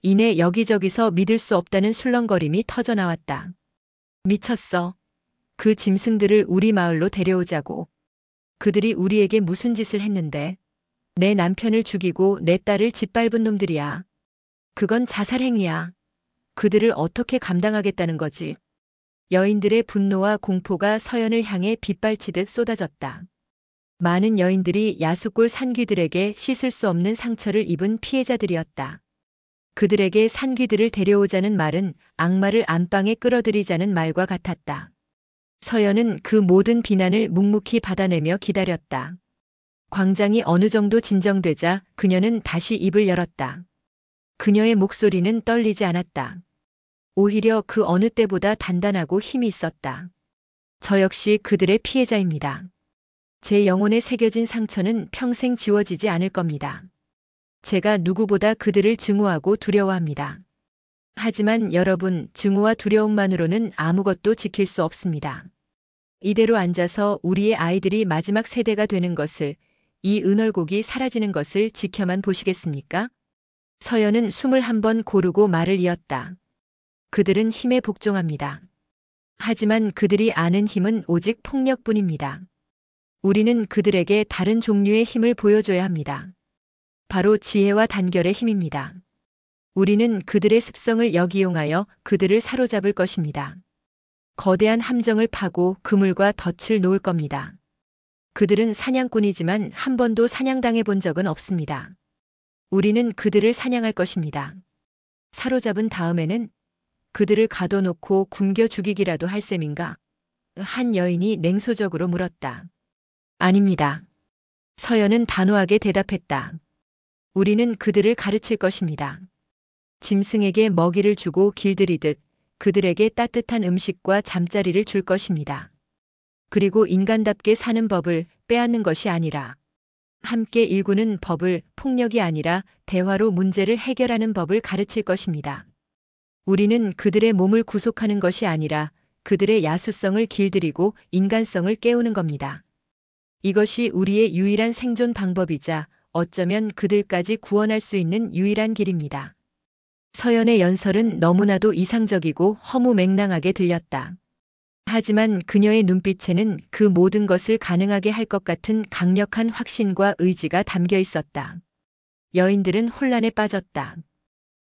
S1: 이내 여기저기서 믿을 수 없다는 술렁거림이 터져나왔다. 미쳤어. 그 짐승들을 우리 마을로 데려오자고. 그들이 우리에게 무슨 짓을 했는데. 내 남편을 죽이고 내 딸을 짓밟은 놈들이야. 그건 자살행위야. 그들을 어떻게 감당하겠다는 거지. 여인들의 분노와 공포가 서연을 향해 빗발치듯 쏟아졌다. 많은 여인들이 야수골 산귀들에게 씻을 수 없는 상처를 입은 피해자들이었다. 그들에게 산귀들을 데려오자는 말은 악마를 안방에 끌어들이자는 말과 같았다. 서연은 그 모든 비난을 묵묵히 받아내며 기다렸다. 광장이 어느 정도 진정되자 그녀는 다시 입을 열었다. 그녀의 목소리는 떨리지 않았다. 오히려 그 어느 때보다 단단하고 힘이 있었다. 저 역시 그들의 피해자입니다. 제 영혼에 새겨진 상처는 평생 지워지지 않을 겁니다. 제가 누구보다 그들을 증오하고 두려워합니다. 하지만 여러분, 증오와 두려움만으로는 아무것도 지킬 수 없습니다. 이대로 앉아서 우리의 아이들이 마지막 세대가 되는 것을, 이 은얼곡이 사라지는 것을 지켜만 보시겠습니까? 서연은 숨을 한번 고르고 말을 이었다. 그들은 힘에 복종합니다. 하지만 그들이 아는 힘은 오직 폭력뿐입니다. 우리는 그들에게 다른 종류의 힘을 보여줘야 합니다. 바로 지혜와 단결의 힘입니다. 우리는 그들의 습성을 역이용하여 그들을 사로잡을 것입니다. 거대한 함정을 파고 그물과 덫을 놓을 겁니다. 그들은 사냥꾼이지만 한 번도 사냥당해 본 적은 없습니다. 우리는 그들을 사냥할 것입니다. 사로잡은 다음에는 그들을 가둬놓고 굶겨 죽이기라도 할 셈인가? 한 여인이 냉소적으로 물었다. 아닙니다. 서연은 단호하게 대답했다. 우리는 그들을 가르칠 것입니다. 짐승에게 먹이를 주고 길들이듯 그들에게 따뜻한 음식과 잠자리를 줄 것입니다. 그리고 인간답게 사는 법을, 빼앗는 것이 아니라 함께 일구는 법을, 폭력이 아니라 대화로 문제를 해결하는 법을 가르칠 것입니다. 우리는 그들의 몸을 구속하는 것이 아니라 그들의 야수성을 길들이고 인간성을 깨우는 겁니다. 이것이 우리의 유일한 생존 방법이자 어쩌면 그들까지 구원할 수 있는 유일한 길입니다. 서연의 연설은 너무나도 이상적이고 허무맹랑하게 들렸다. 하지만 그녀의 눈빛에는 그 모든 것을 가능하게 할 것 같은 강력한 확신과 의지가 담겨 있었다. 여인들은 혼란에 빠졌다.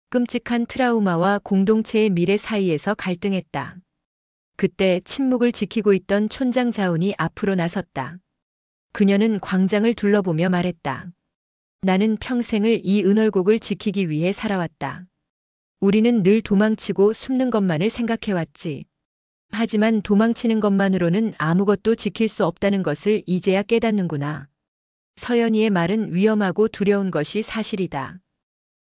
S1: 끔찍한 트라우마와 공동체의 미래 사이에서 갈등했다. 그때 침묵을 지키고 있던 촌장 자운이 앞으로 나섰다. 그녀는 광장을 둘러보며 말했다. 나는 평생을 이 은월곡을 지키기 위해 살아왔다. 우리는 늘 도망치고 숨는 것만을 생각해왔지. 하지만 도망치는 것만으로는 아무것도 지킬 수 없다는 것을 이제야 깨닫는구나. 서연이의 말은 위험하고 두려운 것이 사실이다.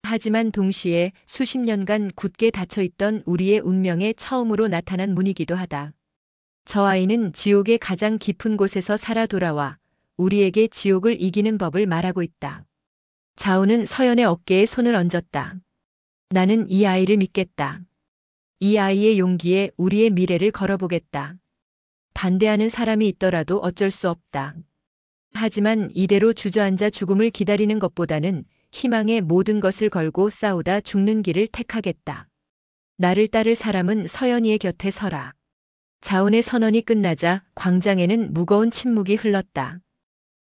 S1: 하지만 동시에 수십 년간 굳게 닫혀있던 우리의 운명에 처음으로 나타난 문이기도 하다. 저 아이는 지옥의 가장 깊은 곳에서 살아 돌아와 우리에게 지옥을 이기는 법을 말하고 있다. 자우는 서연의 어깨에 손을 얹었다. 나는 이 아이를 믿겠다. 이 아이의 용기에 우리의 미래를 걸어보겠다. 반대하는 사람이 있더라도 어쩔 수 없다. 하지만 이대로 주저앉아 죽음을 기다리는 것보다는 희망의 모든 것을 걸고 싸우다 죽는 길을 택하겠다. 나를 따를 사람은 서연이의 곁에 서라. 자운의 선언이 끝나자 광장에는 무거운 침묵이 흘렀다.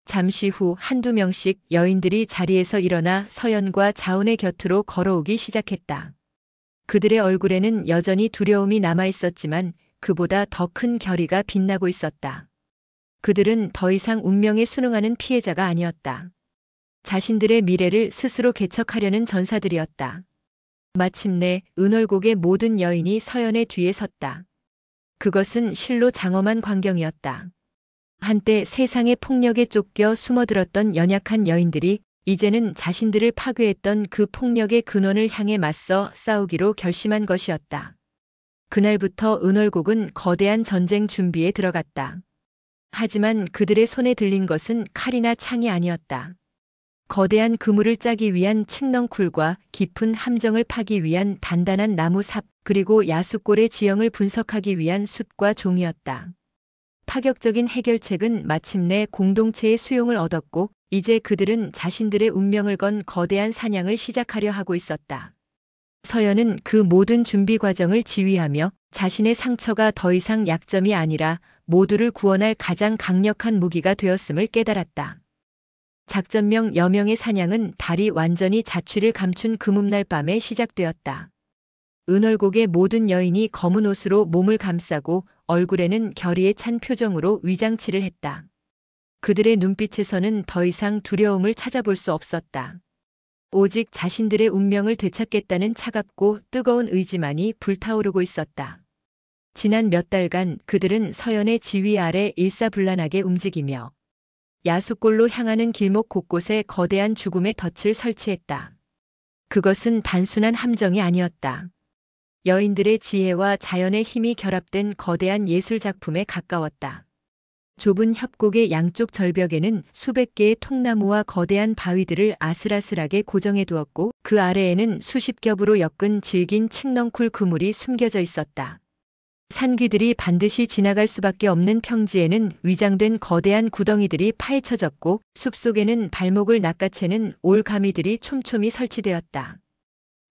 S1: 잠시 후 한두 명씩 여인들이 자리에서 일어나 서연과 자운의 곁으로 걸어오기 시작했다. 그들의 얼굴에는 여전히 두려움이 남아 있었지만 그보다 더 큰 결의가 빛나고 있었다. 그들은 더 이상 운명에 순응하는 피해자가 아니었다. 자신들의 미래를 스스로 개척하려는 전사들이었다. 마침내 은월곡의 모든 여인이 서연의 뒤에 섰다. 그것은 실로 장엄한 광경이었다. 한때 세상의 폭력에 쫓겨 숨어들었던 연약한 여인들이 이제는 자신들을 파괴했던 그 폭력의 근원을 향해 맞서 싸우기로 결심한 것이었다. 그날부터 은월곡은 거대한 전쟁 준비에 들어갔다. 하지만 그들의 손에 들린 것은 칼이나 창이 아니었다. 거대한 그물을 짜기 위한 칡넝쿨과 깊은 함정을 파기 위한 단단한 나무 삽, 그리고 야수골의 지형을 분석하기 위한 숯과 종이었다. 파격적인 해결책은 마침내 공동체의 수용을 얻었고 이제 그들은 자신들의 운명을 건 거대한 사냥을 시작하려 하고 있었다. 서연은 그 모든 준비 과정을 지휘하며 자신의 상처가 더 이상 약점이 아니라 모두를 구원할 가장 강력한 무기가 되었음을 깨달았다. 작전명 여명의 사냥은 달이 완전히 자취를 감춘 금음날 밤에 시작되었다. 은월곡의 모든 여인이 검은 옷으로 몸을 감싸고 얼굴에는 결의에 찬 표정으로 위장치를 했다. 그들의 눈빛에서는 더 이상 두려움을 찾아볼 수 없었다. 오직 자신들의 운명을 되찾겠다는 차갑고 뜨거운 의지만이 불타오르고 있었다. 지난 몇 달간 그들은 서연의 지휘 아래 일사불란하게 움직이며 야수골로 향하는 길목 곳곳에 거대한 죽음의 덫을 설치했다. 그것은 단순한 함정이 아니었다. 여인들의 지혜와 자연의 힘이 결합된 거대한 예술 작품에 가까웠다. 좁은 협곡의 양쪽 절벽에는 수백 개의 통나무와 거대한 바위들을 아슬아슬하게 고정해 두었고 그 아래에는 수십 겹으로 엮은 질긴 칡넝쿨 그물이 숨겨져 있었다. 산귀들이 반드시 지나갈 수밖에 없는 평지에는 위장된 거대한 구덩이들이 파헤쳐졌고 숲속에는 발목을 낚아채는 올가미들이 촘촘히 설치되었다.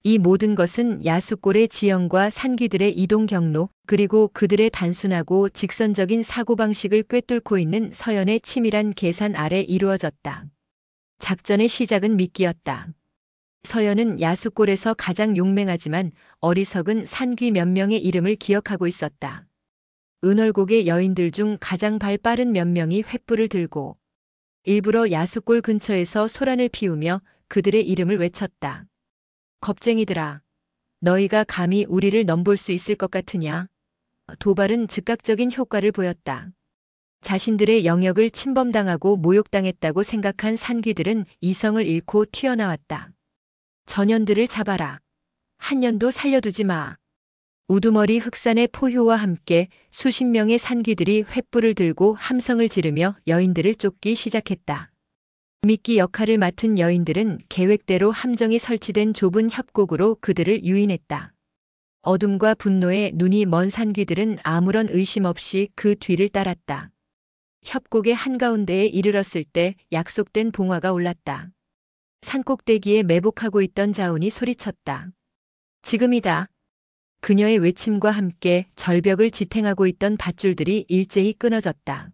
S1: 이 모든 것은 야수골의 지형과 산귀들의 이동 경로, 그리고 그들의 단순하고 직선적인 사고방식을 꿰뚫고 있는 서연의 치밀한 계산 아래 이루어졌다. 작전의 시작은 미끼였다. 서연은 야수골에서 가장 용맹하지만 어리석은 산귀 몇 명의 이름을 기억하고 있었다. 은월곡의 여인들 중 가장 발 빠른 몇 명이 횃불을 들고 일부러 야수골 근처에서 소란을 피우며 그들의 이름을 외쳤다. 겁쟁이들아, 너희가 감히 우리를 넘볼 수 있을 것 같으냐? 도발은 즉각적인 효과를 보였다. 자신들의 영역을 침범당하고 모욕당했다고 생각한 산귀들은 이성을 잃고 튀어나왔다. 전현들을 잡아라. 한 년도 살려두지 마. 우두머리 흑산의 포효와 함께 수십 명의 산귀들이 횃불을 들고 함성을 지르며 여인들을 쫓기 시작했다. 미끼 역할을 맡은 여인들은 계획대로 함정이 설치된 좁은 협곡으로 그들을 유인했다. 어둠과 분노에 눈이 먼 산귀들은 아무런 의심 없이 그 뒤를 따랐다. 협곡의 한가운데에 이르렀을 때 약속된 봉화가 올랐다. 산꼭대기에 매복하고 있던 자운이 소리쳤다. 지금이다. 그녀의 외침과 함께 절벽을 지탱하고 있던 밧줄들이 일제히 끊어졌다.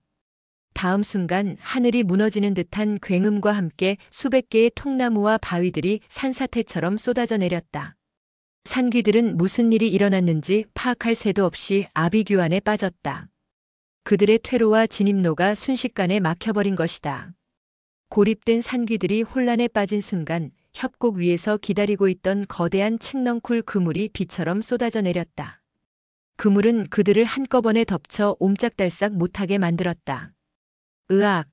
S1: 다음 순간 하늘이 무너지는 듯한 굉음과 함께 수백 개의 통나무와 바위들이 산사태처럼 쏟아져 내렸다. 산귀들은 무슨 일이 일어났는지 파악할 새도 없이 아비규환에 빠졌다. 그들의 퇴로와 진입로가 순식간에 막혀버린 것이다. 고립된 산귀들이 혼란에 빠진 순간 협곡 위에서 기다리고 있던 거대한 칡넝쿨 그물이 비처럼 쏟아져 내렸다. 그물은 그들을 한꺼번에 덮쳐 옴짝달싹 못하게 만들었다. 으악!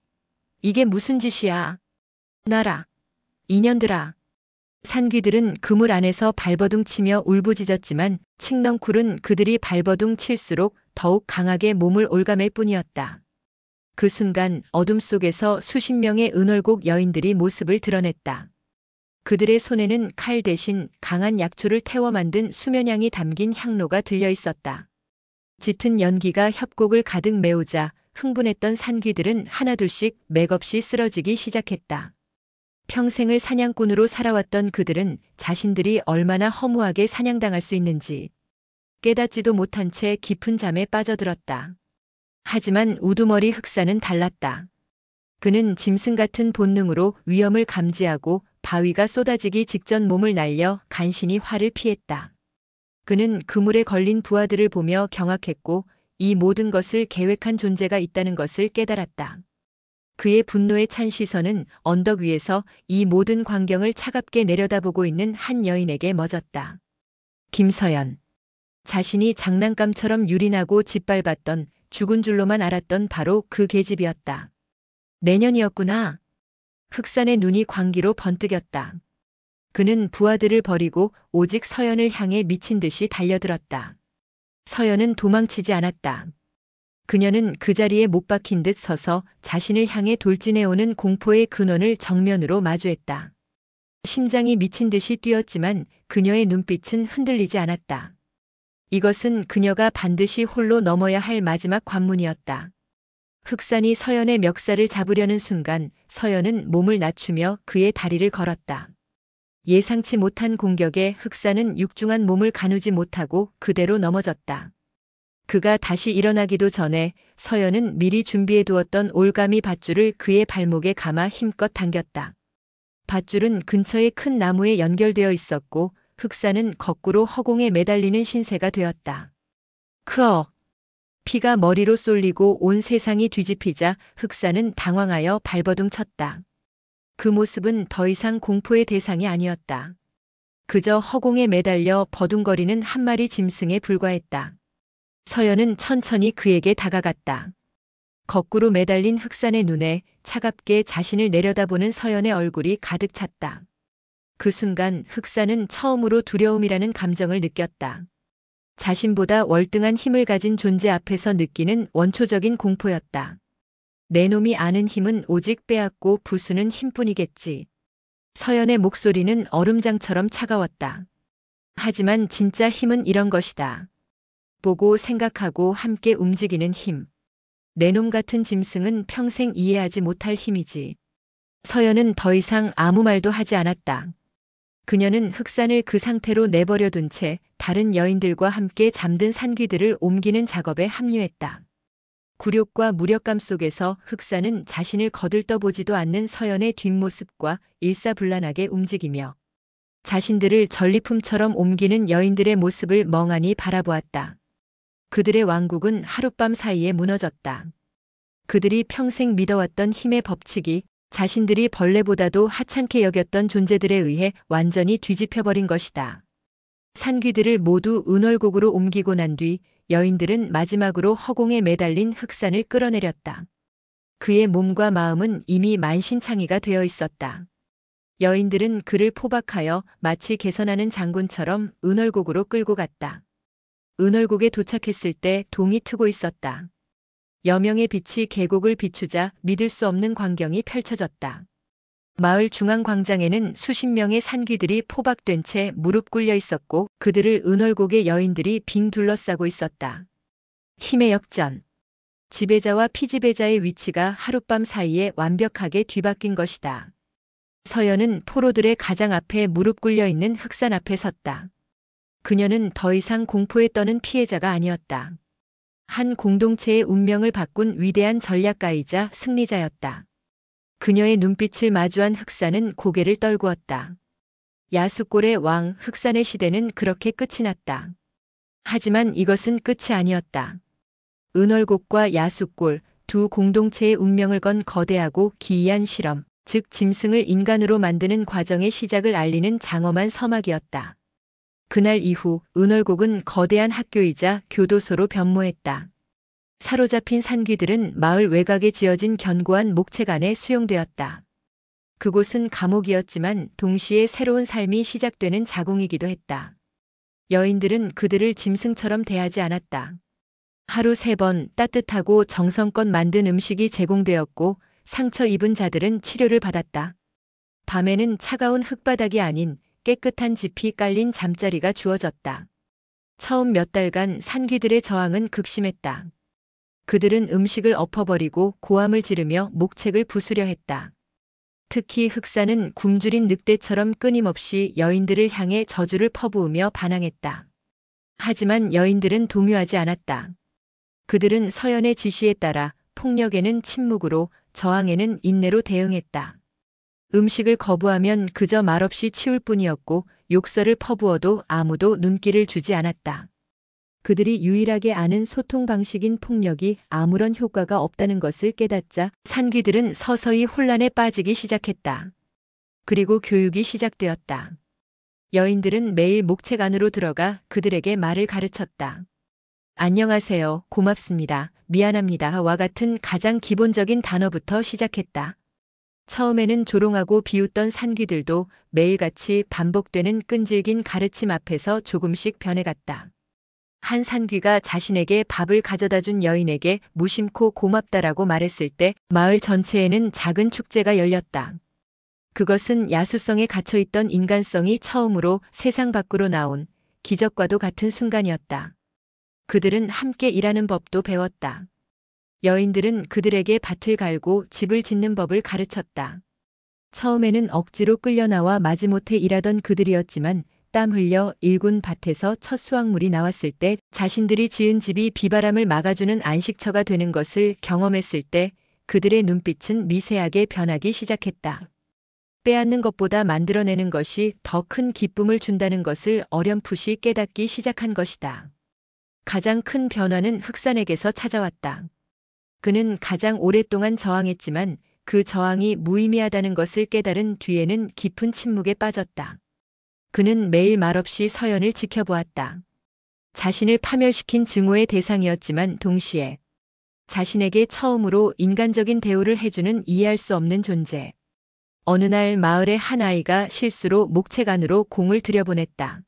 S1: 이게 무슨 짓이야? 나라! 인연들아! 산귀들은 그물 안에서 발버둥 치며 울부짖었지만 칡넝쿨은 그들이 발버둥 칠수록 더욱 강하게 몸을 올가맬 뿐이었다. 그 순간 어둠 속에서 수십 명의 은월곡 여인들이 모습을 드러냈다. 그들의 손에는 칼 대신 강한 약초를 태워 만든 수면향이 담긴 향로가 들려 있었다. 짙은 연기가 협곡을 가득 메우자 흥분했던 산귀들은 하나둘씩 맥없이 쓰러지기 시작했다. 평생을 사냥꾼으로 살아왔던 그들은 자신들이 얼마나 허무하게 사냥당할 수 있는지 깨닫지도 못한 채 깊은 잠에 빠져들었다. 하지만 우두머리 흑사는 달랐다. 그는 짐승 같은 본능으로 위험을 감지하고 바위가 쏟아지기 직전 몸을 날려 간신히 화를 피했다. 그는 그물에 걸린 부하들을 보며 경악했고 이 모든 것을 계획한 존재가 있다는 것을 깨달았다. 그의 분노에 찬 시선은 언덕 위에서 이 모든 광경을 차갑게 내려다보고 있는 한 여인에게 멎었다. 김서연. 자신이 장난감처럼 유린하고 짓밟았던 죽은 줄로만 알았던 바로 그 계집이었다. 내년이었구나. 흑산의 눈이 광기로 번뜩였다. 그는 부하들을 버리고 오직 서연을 향해 미친 듯이 달려들었다. 서연은 도망치지 않았다. 그녀는 그 자리에 못 박힌 듯 서서 자신을 향해 돌진해오는 공포의 근원을 정면으로 마주했다. 심장이 미친 듯이 뛰었지만 그녀의 눈빛은 흔들리지 않았다. 이것은 그녀가 반드시 홀로 넘어야 할 마지막 관문이었다. 흑산이 서연의 멱살을 잡으려는 순간 서연은 몸을 낮추며 그의 다리를 걸었다. 예상치 못한 공격에 흑산은 육중한 몸을 가누지 못하고 그대로 넘어졌다. 그가 다시 일어나기도 전에 서연은 미리 준비해 두었던 올가미 밧줄을 그의 발목에 감아 힘껏 당겼다. 밧줄은 근처의 큰 나무에 연결되어 있었고 흑산은 거꾸로 허공에 매달리는 신세가 되었다. 크어! 피가 머리로 쏠리고 온 세상이 뒤집히자 흑산은 당황하여 발버둥 쳤다. 그 모습은 더 이상 공포의 대상이 아니었다. 그저 허공에 매달려 버둥거리는 한 마리 짐승에 불과했다. 서연은 천천히 그에게 다가갔다. 거꾸로 매달린 흑산의 눈에 차갑게 자신을 내려다보는 서연의 얼굴이 가득 찼다. 그 순간 흑산은 처음으로 두려움이라는 감정을 느꼈다. 자신보다 월등한 힘을 가진 존재 앞에서 느끼는 원초적인 공포였다. 내 놈이 아는 힘은 오직 빼앗고 부수는 힘뿐이겠지. 서연의 목소리는 얼음장처럼 차가웠다. 하지만 진짜 힘은 이런 것이다. 보고 생각하고 함께 움직이는 힘. 내 놈 같은 짐승은 평생 이해하지 못할 힘이지. 서연은 더 이상 아무 말도 하지 않았다. 그녀는 흑산을 그 상태로 내버려 둔 채 다른 여인들과 함께 잠든 산귀들을 옮기는 작업에 합류했다. 굴욕과 무력감 속에서 흑산은 자신을 거들떠보지도 않는 서연의 뒷모습과 일사불란하게 움직이며 자신들을 전리품처럼 옮기는 여인들의 모습을 멍하니 바라보았다. 그들의 왕국은 하룻밤 사이에 무너졌다. 그들이 평생 믿어왔던 힘의 법칙이 자신들이 벌레보다도 하찮게 여겼던 존재들에 의해 완전히 뒤집혀버린 것이다. 산귀들을 모두 은월곡으로 옮기고 난 뒤 여인들은 마지막으로 허공에 매달린 흑산을 끌어내렸다. 그의 몸과 마음은 이미 만신창이가 되어 있었다. 여인들은 그를 포박하여 마치 개선하는 장군처럼 은월곡으로 끌고 갔다. 은월곡에 도착했을 때 동이 트고 있었다. 여명의 빛이 계곡을 비추자 믿을 수 없는 광경이 펼쳐졌다. 마을 중앙 광장에는 수십 명의 산귀들이 포박된 채 무릎 꿇려 있었고 그들을 은월곡의 여인들이 빙 둘러싸고 있었다. 힘의 역전. 지배자와 피지배자의 위치가 하룻밤 사이에 완벽하게 뒤바뀐 것이다. 서연은 포로들의 가장 앞에 무릎 꿇려 있는 흑산 앞에 섰다. 그녀는 더 이상 공포에 떠는 피해자가 아니었다. 한 공동체의 운명을 바꾼 위대한 전략가이자 승리자였다. 그녀의 눈빛을 마주한 흑산은 고개를 떨구었다. 야수골의 왕 흑산의 시대는 그렇게 끝이 났다. 하지만 이것은 끝이 아니었다. 은월곡과 야숫골 두 공동체의 운명을 건 거대하고 기이한 실험, 즉 짐승을 인간으로 만드는 과정의 시작을 알리는 장엄한 서막이었다. 그날 이후 은월곡은 거대한 학교이자 교도소로 변모했다. 사로잡힌 산귀들은 마을 외곽에 지어진 견고한 목책 안에 수용되었다. 그곳은 감옥이었지만 동시에 새로운 삶이 시작되는 자궁이기도 했다. 여인들은 그들을 짐승처럼 대하지 않았다. 하루 3번 따뜻하고 정성껏 만든 음식이 제공되었고 상처 입은 자들은 치료를 받았다. 밤에는 차가운 흙바닥이 아닌 깨끗한 짚이 깔린 잠자리가 주어졌다. 처음 몇 달간 산귀들의 저항은 극심했다. 그들은 음식을 엎어버리고 고함을 지르며 목책을 부수려 했다. 특히 흑사는 굶주린 늑대처럼 끊임없이 여인들을 향해 저주를 퍼부으며 반항했다. 하지만 여인들은 동요하지 않았다. 그들은 서연의 지시에 따라 폭력에는 침묵으로, 저항에는 인내로 대응했다. 음식을 거부하면 그저 말없이 치울 뿐이었고 욕설을 퍼부어도 아무도 눈길을 주지 않았다. 그들이 유일하게 아는 소통 방식인 폭력이 아무런 효과가 없다는 것을 깨닫자 산귀들은 서서히 혼란에 빠지기 시작했다. 그리고 교육이 시작되었다. 여인들은 매일 목책 안으로 들어가 그들에게 말을 가르쳤다. 안녕하세요, 고맙습니다, 미안합니다와 같은 가장 기본적인 단어부터 시작했다. 처음에는 조롱하고 비웃던 산귀들도 매일같이 반복되는 끈질긴 가르침 앞에서 조금씩 변해갔다. 한 산귀가 자신에게 밥을 가져다 준 여인에게 무심코 고맙다라고 말했을 때 마을 전체에는 작은 축제가 열렸다. 그것은 야수성에 갇혀있던 인간성이 처음으로 세상 밖으로 나온 기적과도 같은 순간이었다. 그들은 함께 일하는 법도 배웠다. 여인들은 그들에게 밭을 갈고 집을 짓는 법을 가르쳤다. 처음에는 억지로 끌려나와 마지못해 일하던 그들이었지만 땀 흘려 일군 밭에서 첫 수확물이 나왔을 때 자신들이 지은 집이 비바람을 막아주는 안식처가 되는 것을 경험했을 때 그들의 눈빛은 미세하게 변하기 시작했다. 빼앗는 것보다 만들어내는 것이 더 큰 기쁨을 준다는 것을 어렴풋이 깨닫기 시작한 것이다. 가장 큰 변화는 흑산에게서 찾아왔다. 그는 가장 오랫동안 저항했지만 그 저항이 무의미하다는 것을 깨달은 뒤에는 깊은 침묵에 빠졌다. 그는 매일 말없이 서연을 지켜보았다. 자신을 파멸시킨 증오의 대상이었지만 동시에 자신에게 처음으로 인간적인 대우를 해주는 이해할 수 없는 존재. 어느 날 마을의 한 아이가 실수로 목책 안으로 공을 들여보냈다.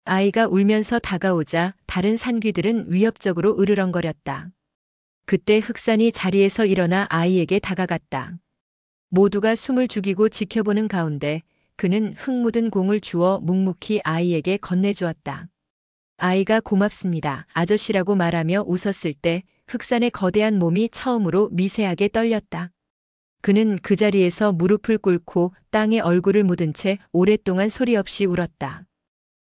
S1: 아이가 울면서 다가오자 다른 산귀들은 위협적으로 으르렁거렸다. 그때 흑산이 자리에서 일어나 아이에게 다가갔다. 모두가 숨을 죽이고 지켜보는 가운데 그는 흙 묻은 공을 주워 묵묵히 아이에게 건네주었다. 아이가 고맙습니다, 아저씨라고 말하며 웃었을 때 흑산의 거대한 몸이 처음으로 미세하게 떨렸다. 그는 그 자리에서 무릎을 꿇고 땅에 얼굴을 묻은 채 오랫동안 소리 없이 울었다.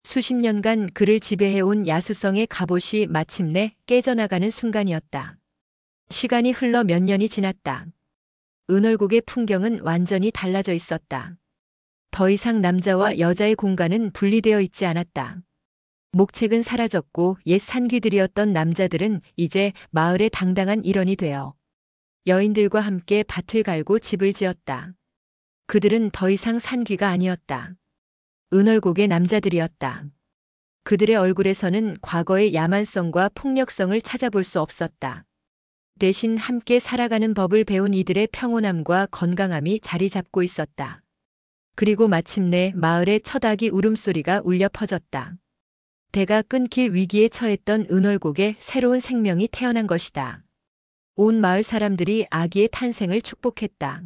S1: 수십 년간 그를 지배해온 야수성의 갑옷이 마침내 깨져나가는 순간이었다. 시간이 흘러 몇 년이 지났다. 은월곡의 풍경은 완전히 달라져 있었다. 더 이상 남자와 여자의 공간은 분리되어 있지 않았다. 목책은 사라졌고 옛 산귀들이었던 남자들은 이제 마을의 당당한 일원이 되어 여인들과 함께 밭을 갈고 집을 지었다. 그들은 더 이상 산귀가 아니었다. 은월곡의 남자들이었다. 그들의 얼굴에서는 과거의 야만성과 폭력성을 찾아볼 수 없었다. 대신 함께 살아가는 법을 배운 이들의 평온함과 건강함이 자리 잡고 있었다. 그리고 마침내 마을의 첫 아기 울음소리가 울려 퍼졌다. 대가 끊길 위기에 처했던 은월곡에 새로운 생명이 태어난 것이다. 온 마을 사람들이 아기의 탄생을 축복했다.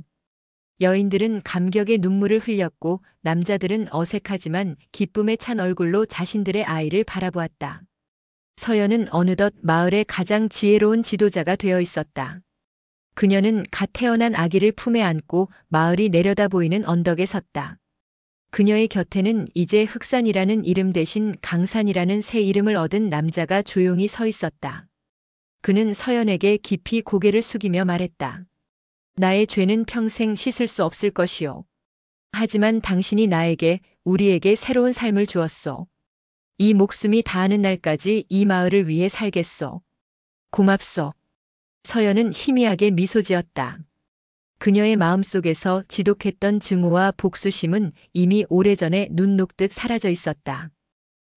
S1: 여인들은 감격의 눈물을 흘렸고 남자들은 어색하지만 기쁨에 찬 얼굴로 자신들의 아이를 바라보았다. 서연은 어느덧 마을의 가장 지혜로운 지도자가 되어 있었다. 그녀는 갓 태어난 아기를 품에 안고 마을이 내려다 보이는 언덕에 섰다. 그녀의 곁에는 이제 흑산이라는 이름 대신 강산이라는 새 이름을 얻은 남자가 조용히 서 있었다. 그는 서연에게 깊이 고개를 숙이며 말했다. 나의 죄는 평생 씻을 수 없을 것이오. 하지만 당신이 나에게, 우리에게 새로운 삶을 주었소. 이 목숨이 다하는 날까지 이 마을을 위해 살겠소. 고맙소. 서연은 희미하게 미소 지었다. 그녀의 마음속에서 지독했던 증오와 복수심은 이미 오래전에 눈 녹듯 사라져 있었다.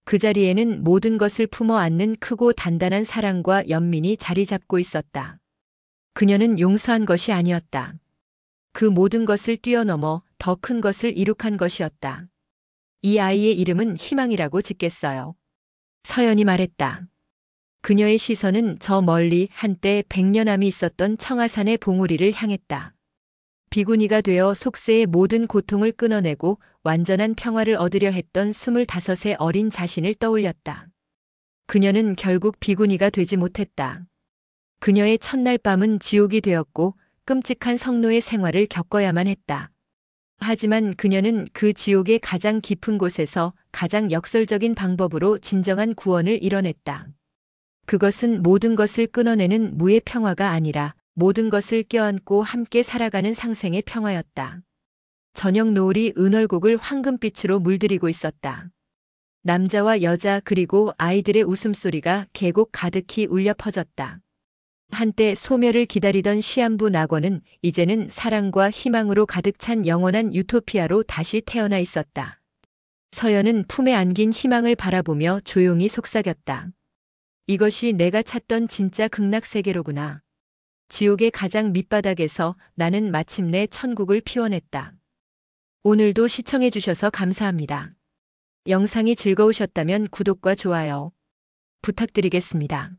S1: 그 자리에는 모든 것을 품어 안는 크고 단단한 사랑과 연민이 자리 잡고 있었다. 그녀는 용서한 것이 아니었다. 그 모든 것을 뛰어넘어 더 큰 것을 이룩한 것이었다. 이 아이의 이름은 희망이라고 짓겠어요. 서연이 말했다. 그녀의 시선은 저 멀리 한때 백년암이 있었던 청하산의 봉우리를 향했다. 비구니가 되어 속세의 모든 고통을 끊어내고 완전한 평화를 얻으려 했던 25의 어린 자신을 떠올렸다. 그녀는 결국 비구니가 되지 못했다. 그녀의 첫날 밤은 지옥이 되었고 끔찍한 성노예 생활을 겪어야만 했다. 하지만 그녀는 그 지옥의 가장 깊은 곳에서 가장 역설적인 방법으로 진정한 구원을 이뤄냈다. 그것은 모든 것을 끊어내는 무의 평화가 아니라 모든 것을 껴안고 함께 살아가는 상생의 평화였다. 저녁 노을이 은얼곡을 황금빛으로 물들이고 있었다. 남자와 여자 그리고 아이들의 웃음소리가 계곡 가득히 울려 퍼졌다. 한때 소멸을 기다리던 시한부 낙원은 이제는 사랑과 희망으로 가득 찬 영원한 유토피아로 다시 태어나 있었다. 서연은 품에 안긴 희망을 바라보며 조용히 속삭였다. 이것이 내가 찾던 진짜 극락세계로구나. 지옥의 가장 밑바닥에서 나는 마침내 천국을 피워냈다. 오늘도 시청해주셔서 감사합니다. 영상이 즐거우셨다면 구독과 좋아요 부탁드리겠습니다.